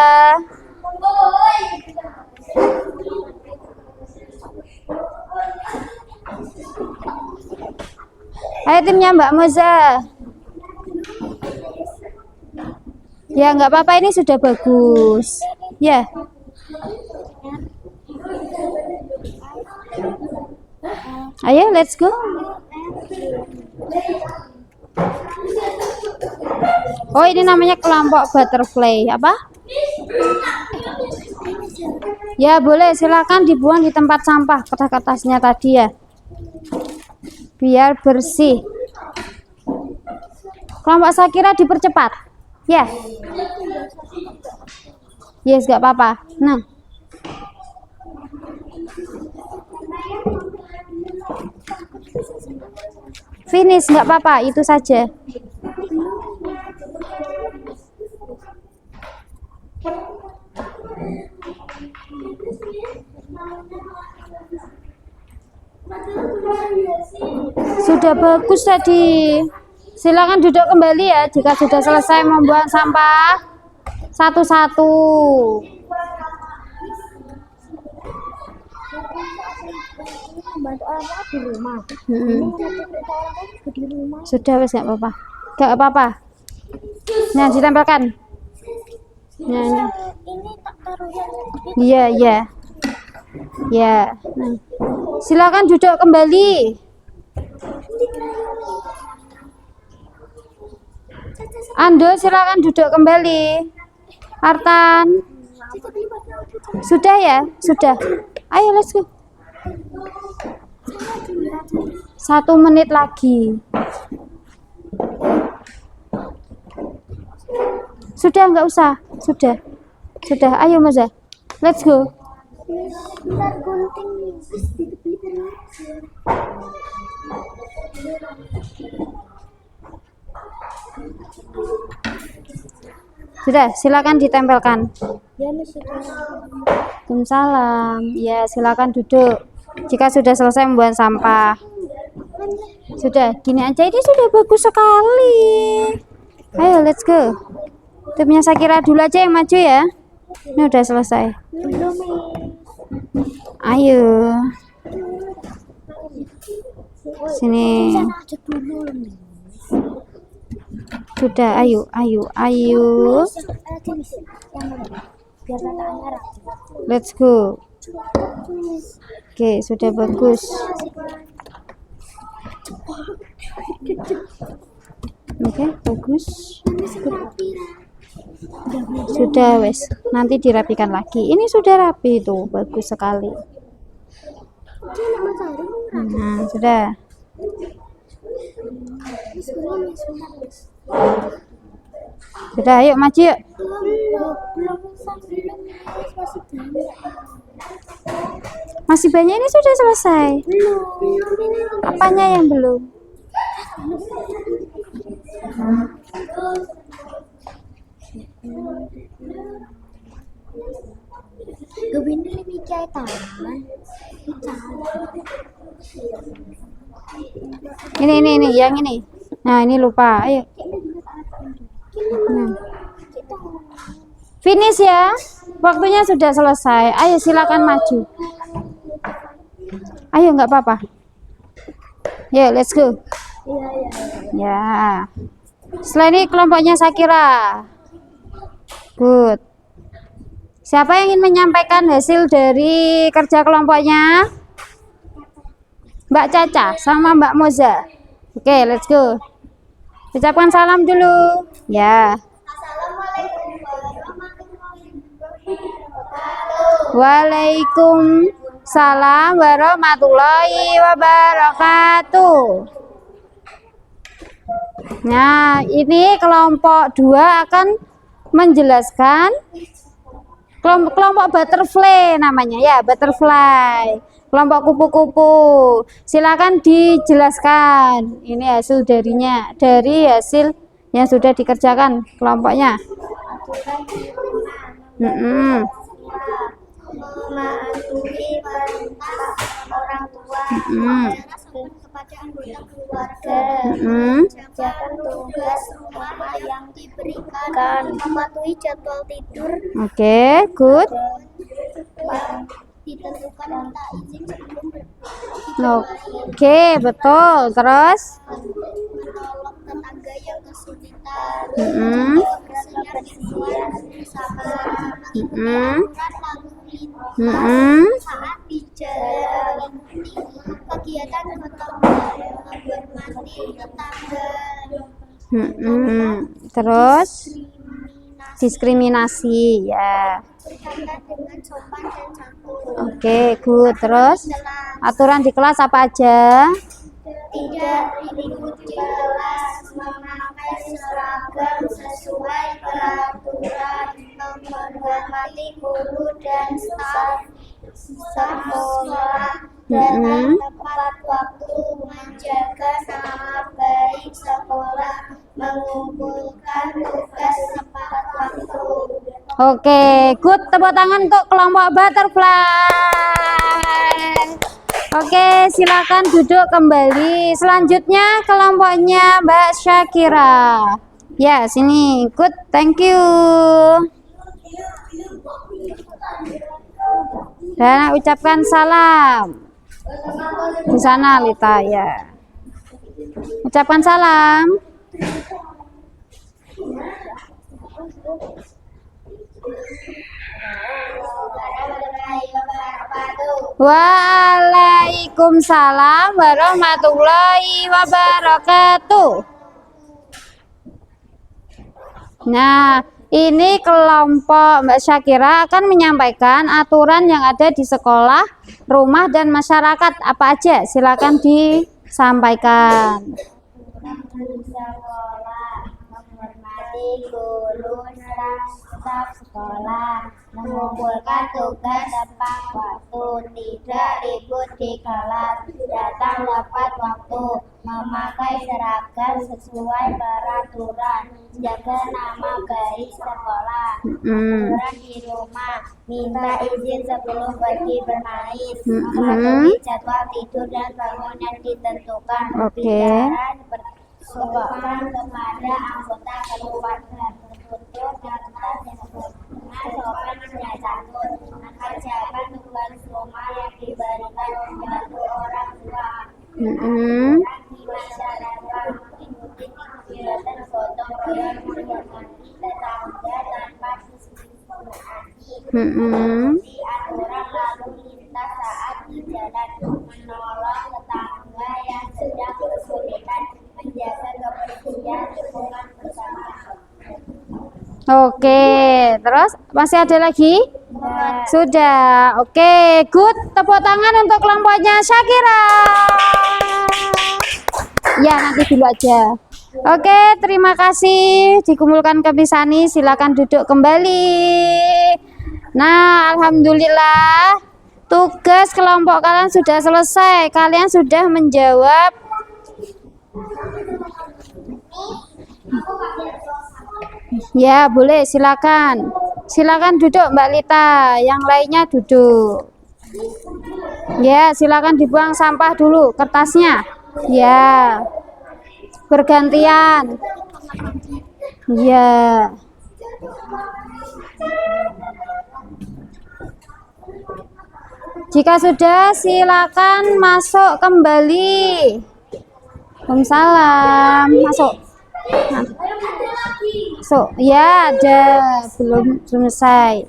Ayo timnya Mbak Moza. Ya nggak apa-apa, ini sudah bagus. Ya. Ayo, let's go. Oh, ini namanya kelompok butterfly. Apa? Ya, boleh. Silakan dibuang di tempat sampah kertas-kertasnya tadi ya. Biar bersih. Kelompok Syakira dipercepat. Ya. Yes, gak apa-apa. Nah. Finish, nggak apa-apa, itu saja. iya sih. Sudah bagus tadi. Silakan duduk kembali ya jika sudah selesai membuang sampah satu-satu. Membantu orang di rumah. Mm-mm. Di rumah. Sudah wes nggak apa-apa. Nggak apa-apa. Nah, ditempelkan. Nah, nah. Ini tak taruh yang Iya, iya. Ya. Nah. Silakan duduk kembali. Ando silakan duduk kembali. Artan. Sudah ya? Sudah. Ayo let's go. 1 menit lagi. Sudah nggak usah. Sudah. Sudah. Ayo Maza. Let's go. Bentar gunting nih. Sudah, silakan ditempelkan. Ya masih Waalaikumsalam. Ya, silakan duduk. Jika sudah selesai membuang sampah. Sudah, gini aja ini sudah bagus sekali. Ayo, let's go. Timnya Sakira dulu aja yang maju ya. Ini udah selesai. belum. Ayo. Sini. Aja dulu nih. Sudah, ayo, ayo, ayo. Jenis yang mana? Biar tata merah. Let's go. Oke, sudah bagus. Oke, bagus. Sudah, wes. Nanti dirapikan lagi. Ini sudah rapi tuh, bagus sekali. Nah, sudah. Sudah, ayo maju yuk. Masih banyak, ini sudah selesai. Apanya yang belum? Gawin lebih kayak taman. Ini, yang ini. Nah, ini lupa. Ayo. Nah. Finish ya. Waktunya sudah selesai. Ayo silakan maju. Ayo, nggak apa-apa. Ya, let's go. Ya. Setelah ini kelompoknya Sakira. Good. Siapa yang ingin menyampaikan hasil dari kerja kelompoknya? Mbak Caca sama Mbak Moza. Oke, let's go. Ucapkan salam dulu. Ya. Waalaikumsalam warahmatullahi wabarakatuh. Nah, ini kelompok 2 akan menjelaskan kelompok butterfly namanya ya, butterfly. Kelompok kupu-kupu. Silakan dijelaskan. Ini hasil darinya, dari hasil yang sudah dikerjakan kelompoknya. Mematuhi perintah orang tua, kepada anggota keluarga, mengerjakan tugas rumah yang diberikan, mematuhi jadwal tidur, Oke, good. ditentukan minta izin sebelum Oke, betul. Terus, menolong tetangga yang kesulitan, mm-mm, bersiap sabar, mm-mm, lalu lintas mm-mm. saat di jalan, kegiatan gotong royong, menghormati tetangga, Terus, diskriminasi ya. berkata dengan sopan dan santun, Oke, good. Terus, aturan di kelas apa aja? tidak ribut di kelas, memakai seragam sesuai peraturan, menghormati guru dan staf sekolah, datang tepat waktu, menjaga nama baik sekolah, mengumpulkan tugas tepat waktu. Oke, good. Tepuk tangan untuk kelompok butterfly. Oke, silakan duduk kembali. Selanjutnya kelompoknya Mbak Syakira. Ya, sini. Good, thank you. Dan ucapkan salam. Di sana Lita ya. Ucapkan salam. Waalaikumsalam warahmatullahi wabarakatuh. Nah, ini kelompok Mbak Syakira akan menyampaikan aturan yang ada di sekolah, rumah, dan masyarakat. Apa aja? Silakan disampaikan. Menghormati guru dan staf sekolah, mengumpulkan tugas tepat waktu, tidak ribut di kelas, datang tepat waktu, memakai seragam sesuai peraturan, jaga nama baik sekolah, aturan di rumah, minta izin sebelum pergi bermain, mematuhi jadwal tidur dan bangun yang ditentukan, bicara sopan kepada anggota keluarga, bertutur kata yang benar, sopan dan santun, mengerjakan tugas rumah yang diberikan, membantu orang tua, di masyarakat, mengikuti kegiatan gotong royong, menghormati tetangga tanpa diskriminasi, mengikuti aturan lalu lintas saat di jalan, menolong tetangga yang sedang kesulitan, menjaga kebersihan lingkungan bersama. Oke, terus masih ada lagi? Sudah. Oke, good. Tepuk tangan untuk kelompoknya Syakira. Ya, nanti dulu aja. Oke, terima kasih. Dikumpulkan ke Misani, silakan duduk kembali. Nah, alhamdulillah tugas kelompok kalian sudah selesai. Kalian sudah menjawab ya, boleh, silakan. Silakan duduk Mbak Lita, yang lainnya duduk. Ya, silakan dibuang sampah dulu kertasnya. Ya. Bergantian. Ya. Jika sudah, silakan masuk kembali. Waalaikumsalam. Masuk. Nah. So, ya ada, belum selesai.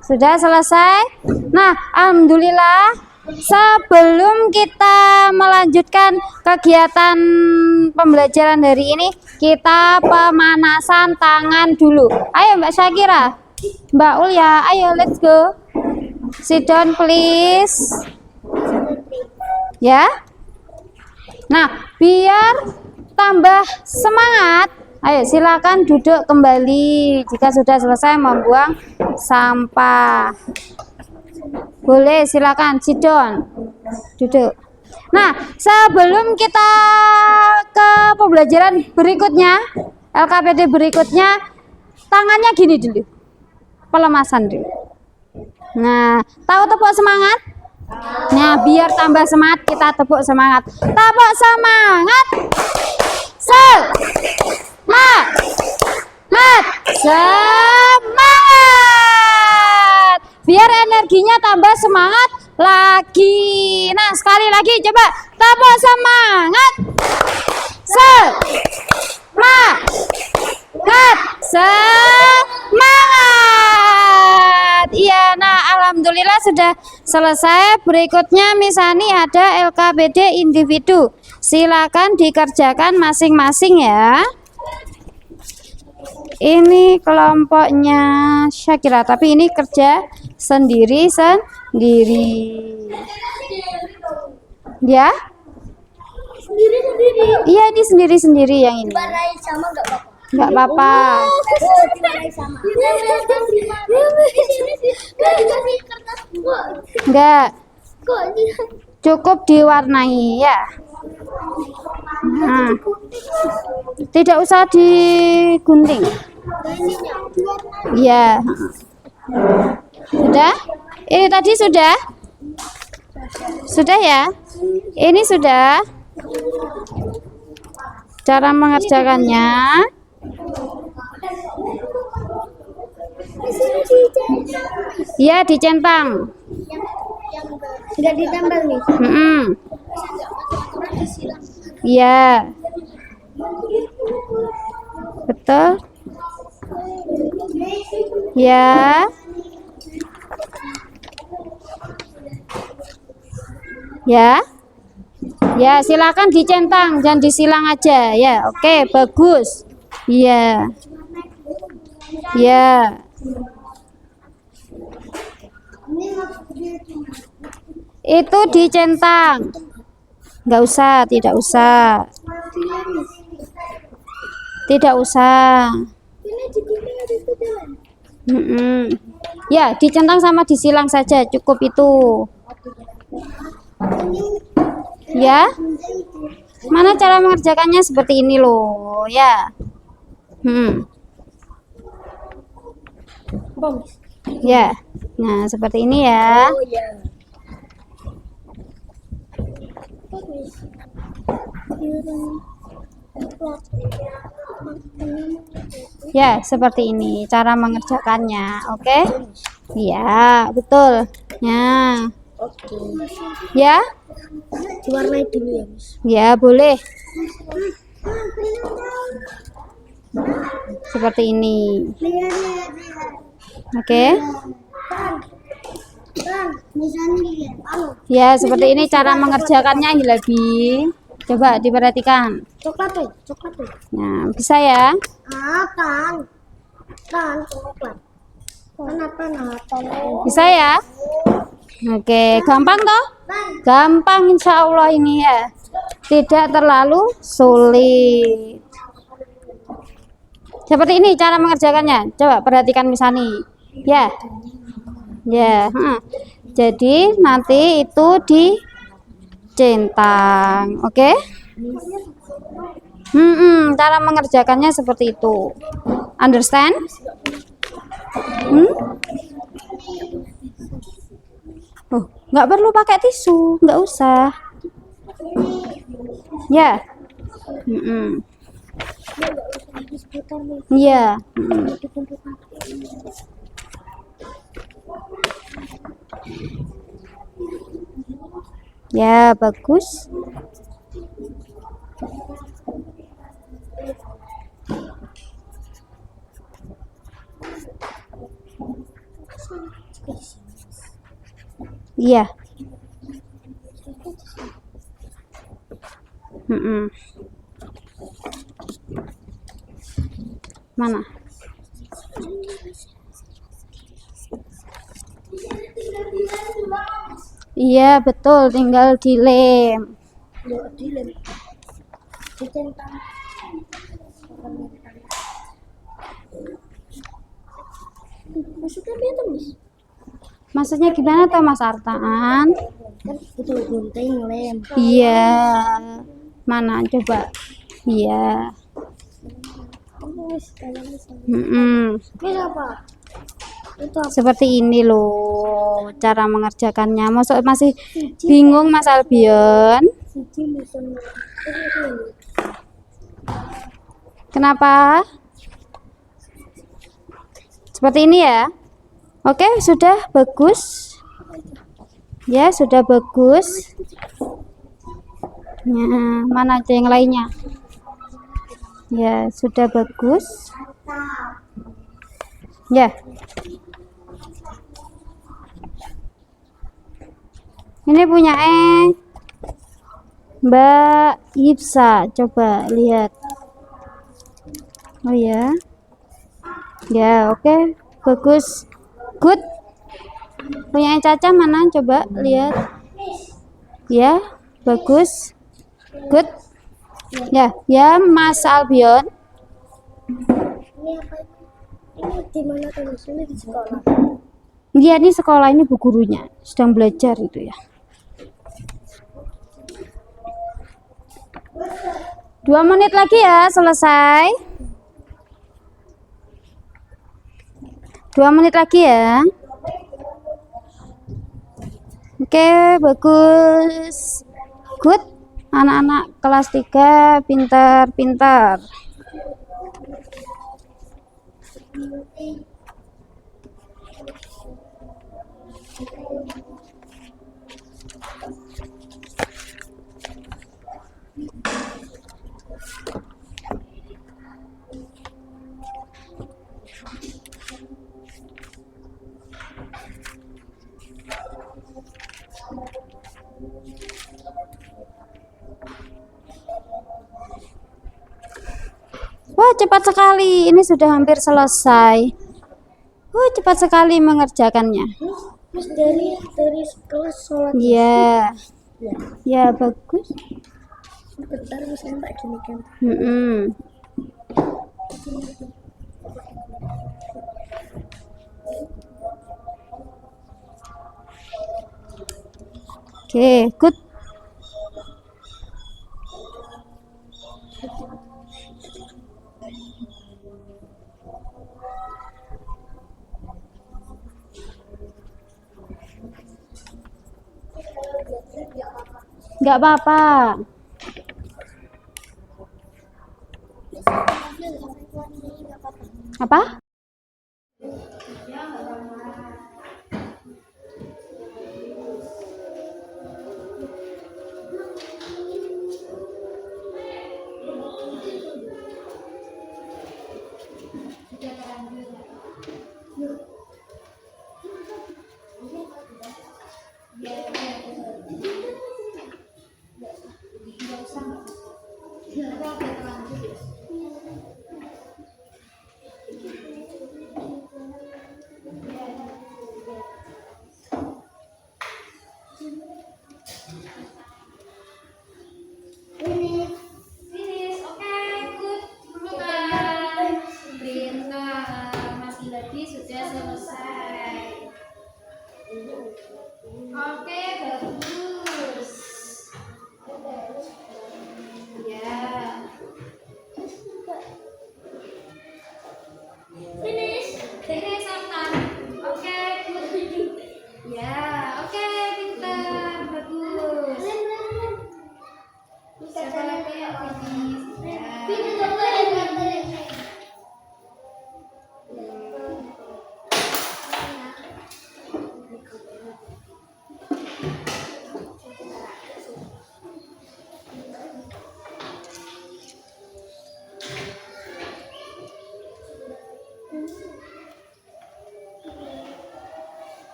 Sudah selesai. Nah, alhamdulillah. Sebelum kita melanjutkan kegiatan pembelajaran hari ini, kita pemanasan tangan dulu. Ayo Mbak Syakira, Mbak Ulya, ayo let's go. Sit down please. Ya. Nah, biar tambah semangat, ayo silakan duduk kembali jika sudah selesai membuang sampah. Boleh, silakan sit down, duduk. Nah, sebelum kita ke pembelajaran berikutnya, LKPD berikutnya, tangannya gini dulu, pelemasan dulu. Nah, tahu tepuk semangat? Nah, biar tambah semangat, kita tepuk semangat. Tepuk semangat. Semangat. Biar energinya tambah semangat lagi. Nah, sekali lagi coba tepuk semangat. Semangat. Iya, nah alhamdulillah sudah selesai. Berikutnya Misani ada LKPD individu. Silakan dikerjakan masing-masing ya. Ini kelompoknya Syakira, tapi ini kerja sendiri-sendiri. Ya? Sendiri-sendiri. Iya, ini sendiri-sendiri yang ini. Dimarahin sama nggak apa-apa? Nggak apa-apa. Dimarahin sama. Dikasih kertas buat. Nggak. Kok Cukup diwarnai ya. Nah, tidak usah digunting. Ya. Sudah? Ini tadi sudah? Sudah ya? Ini sudah. Cara mengerjakannya. Ya, dicentang. Nggak ditambal nih. Ya. Betul. Ya. Ya. Ya, silakan dicentang, jangan disilang aja. Ya, oke, bagus. Iya. Ya. Itu dicentang. Nggak usah, tidak usah. Tidak usah. Ya, dicentang sama disilang saja, cukup itu. Ya. Mana cara mengerjakannya seperti ini loh, ya. Ya. Nah, seperti ini ya. Oh ya. Ya, seperti ini cara mengerjakannya. Oke? Iya, betul. Ya. Oke. Ya? Diwarnai dulu ya, Miss. Ya, boleh. Seperti ini. Oke? Ya, seperti ini cara mengerjakannya, Hilabi. Coba diperhatikan. Coklat tuh, coklat tuh. Nah, bisa ya? Coklat. Kenapa? Bisa ya? Oke, gampang toh? Gampang insya Allah ini ya. Tidak terlalu sulit. Seperti ini cara mengerjakannya. Coba perhatikan misalnya. Ya. Ya. Jadi nanti itu dicentang. Oke? Cara mengerjakannya seperti itu. Understand? Oh, nggak perlu pakai tisu, nggak usah. Ya. Ya. Ya, bagus. Iya. Mana? Iya, betul, tinggal dilem. Dicentang. Maksudnya dia tuh, Miss? Maksudnya gimana tuh Mas Artaan? Kan butuh gunting lem. Iya. Mana coba? Iya. Ini apa? Itu apa? Seperti ini loh cara mengerjakannya. Masih bingung Mas Albion? Kenapa? Seperti ini ya. Oke, sudah bagus. Ya, sudah bagus. Nah, mana aja yang lainnya? Ya, sudah bagus. Ya. Ini punya Mbak Yipsa. Coba lihat. Oh ya. Ya, oke. Bagus. Good. Punya Caca mana? Coba lihat. Ya, bagus. Good. Ya, ya Mas Albion. Ini apa? Ini di mana tuh? Ini di sekolah. Iya, ini sekolah, ini bu gurunya sedang belajar itu ya. 2 menit lagi ya selesai. 2 menit lagi ya. Oke. Oke, bagus. Good. Anak-anak kelas 3 pintar-pintar. Wah, cepat sekali. Ini sudah hampir selesai. Cepat sekali mengerjakannya. Terus dari kelas sholat Iya. ya. Ya, bagus. Bentar bisa mbak gini kan. Oke, good. Nggak apa-apa. Apa? Finish, oke, good. Bukan. Pintar. Mas Iladi sudah selesai. Oke, bagus. Ya.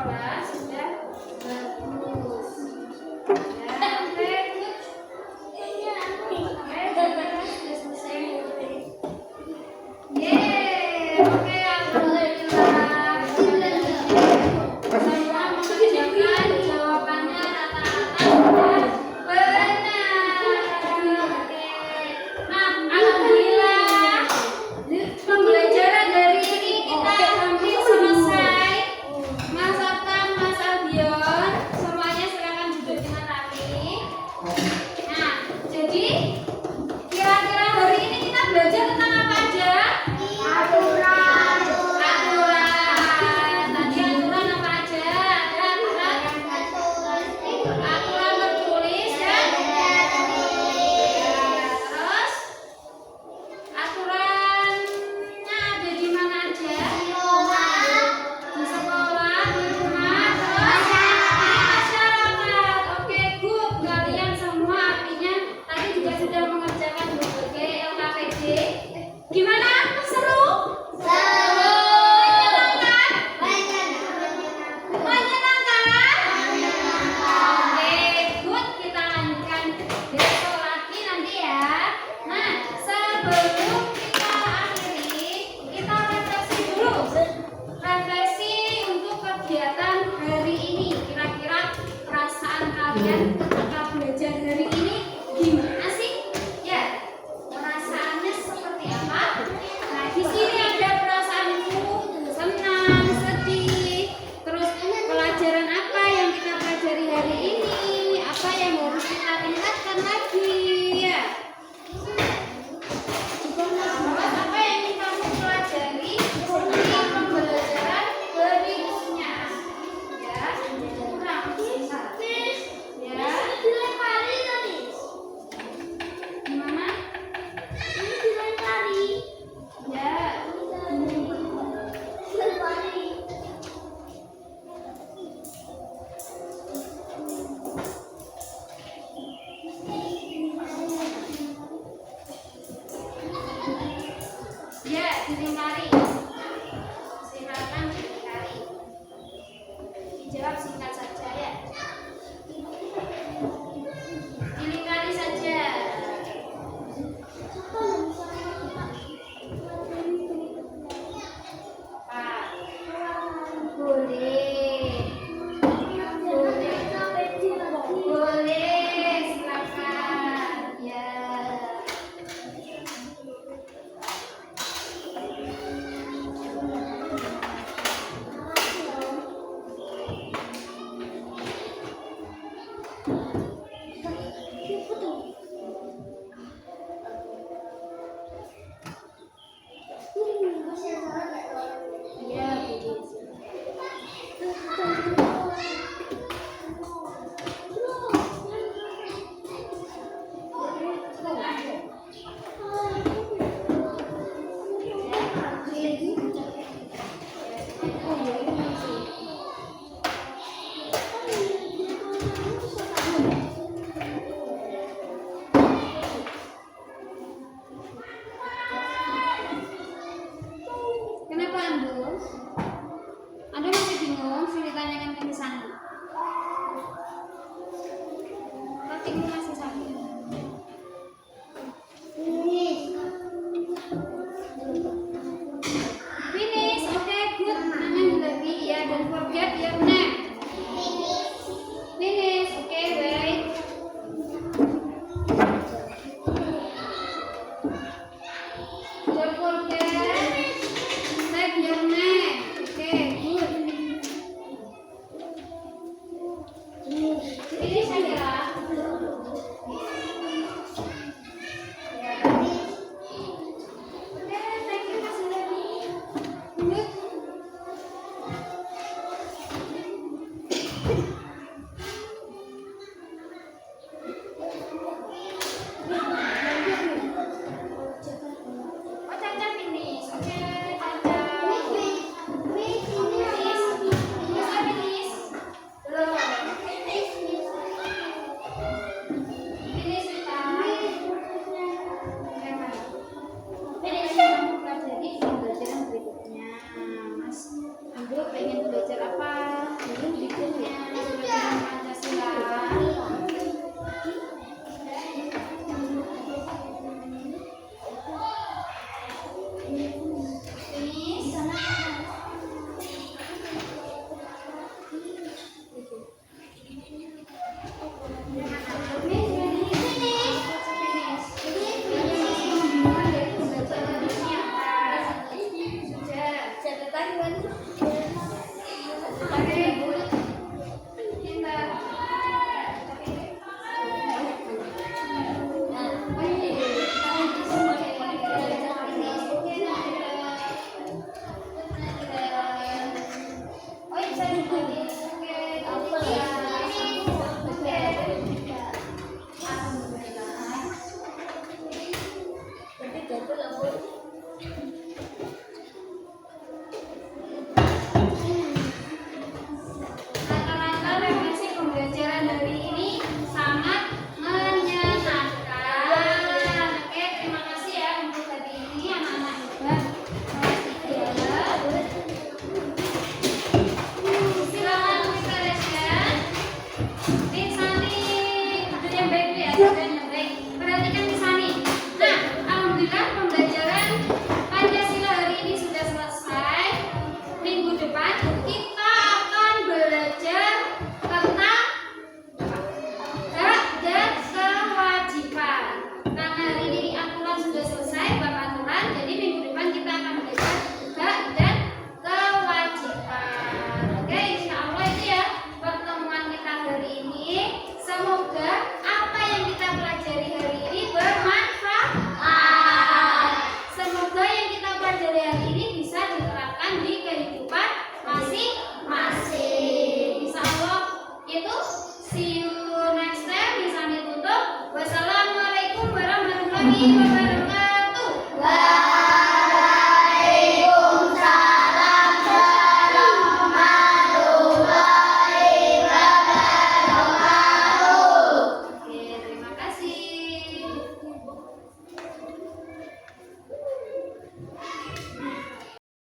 sekolah sudah bagus. Ya, oke, good. Oke, sudah selesai. Yeay, oke, alhamdulillah. Semua mengerjakan jawabannya rata-rata sudah benar. Oke. Nah, alhamdulillah. Pembelajaran dari ini kita hampir selesai. Mas Atam, Mas Albion, semuanya silakan duduk dengan rapi. Nah, jadi kira-kira hari ini kita belajar tentang apa aja? Aturan. Tadi aturan apa aja? Ada aturan tertulis dan terus aturannya ada di mana aja? Di sekolah, di rumah, terus di masyarakat. Oke, good. Kalian semua artinya tadi juga sudah mengerjakan berbagai LKPD. Gimana? Seru? Menyenangkan? Menyenangkan? Oke, good. Kita lanjutkan besok lagi nanti ya. Nah, sebelum kita akhiri, kita refleksi dulu. Refleksi untuk kegiatan hari ini. Kira-kira perasaan kalian ketika belajar hari ini gimana sih? Ya, perasaannya seperti apa? Nah, di sini ada perasaanku senang, sedih. Terus pelajaran apa yang kita pelajari hari ini? Apa yang harus kita tingkatkan lagi? Ya. Terus apa yang kita mau pelajari di pembelajaran berikutnya? Ya, kurang satu. Ya. Bapak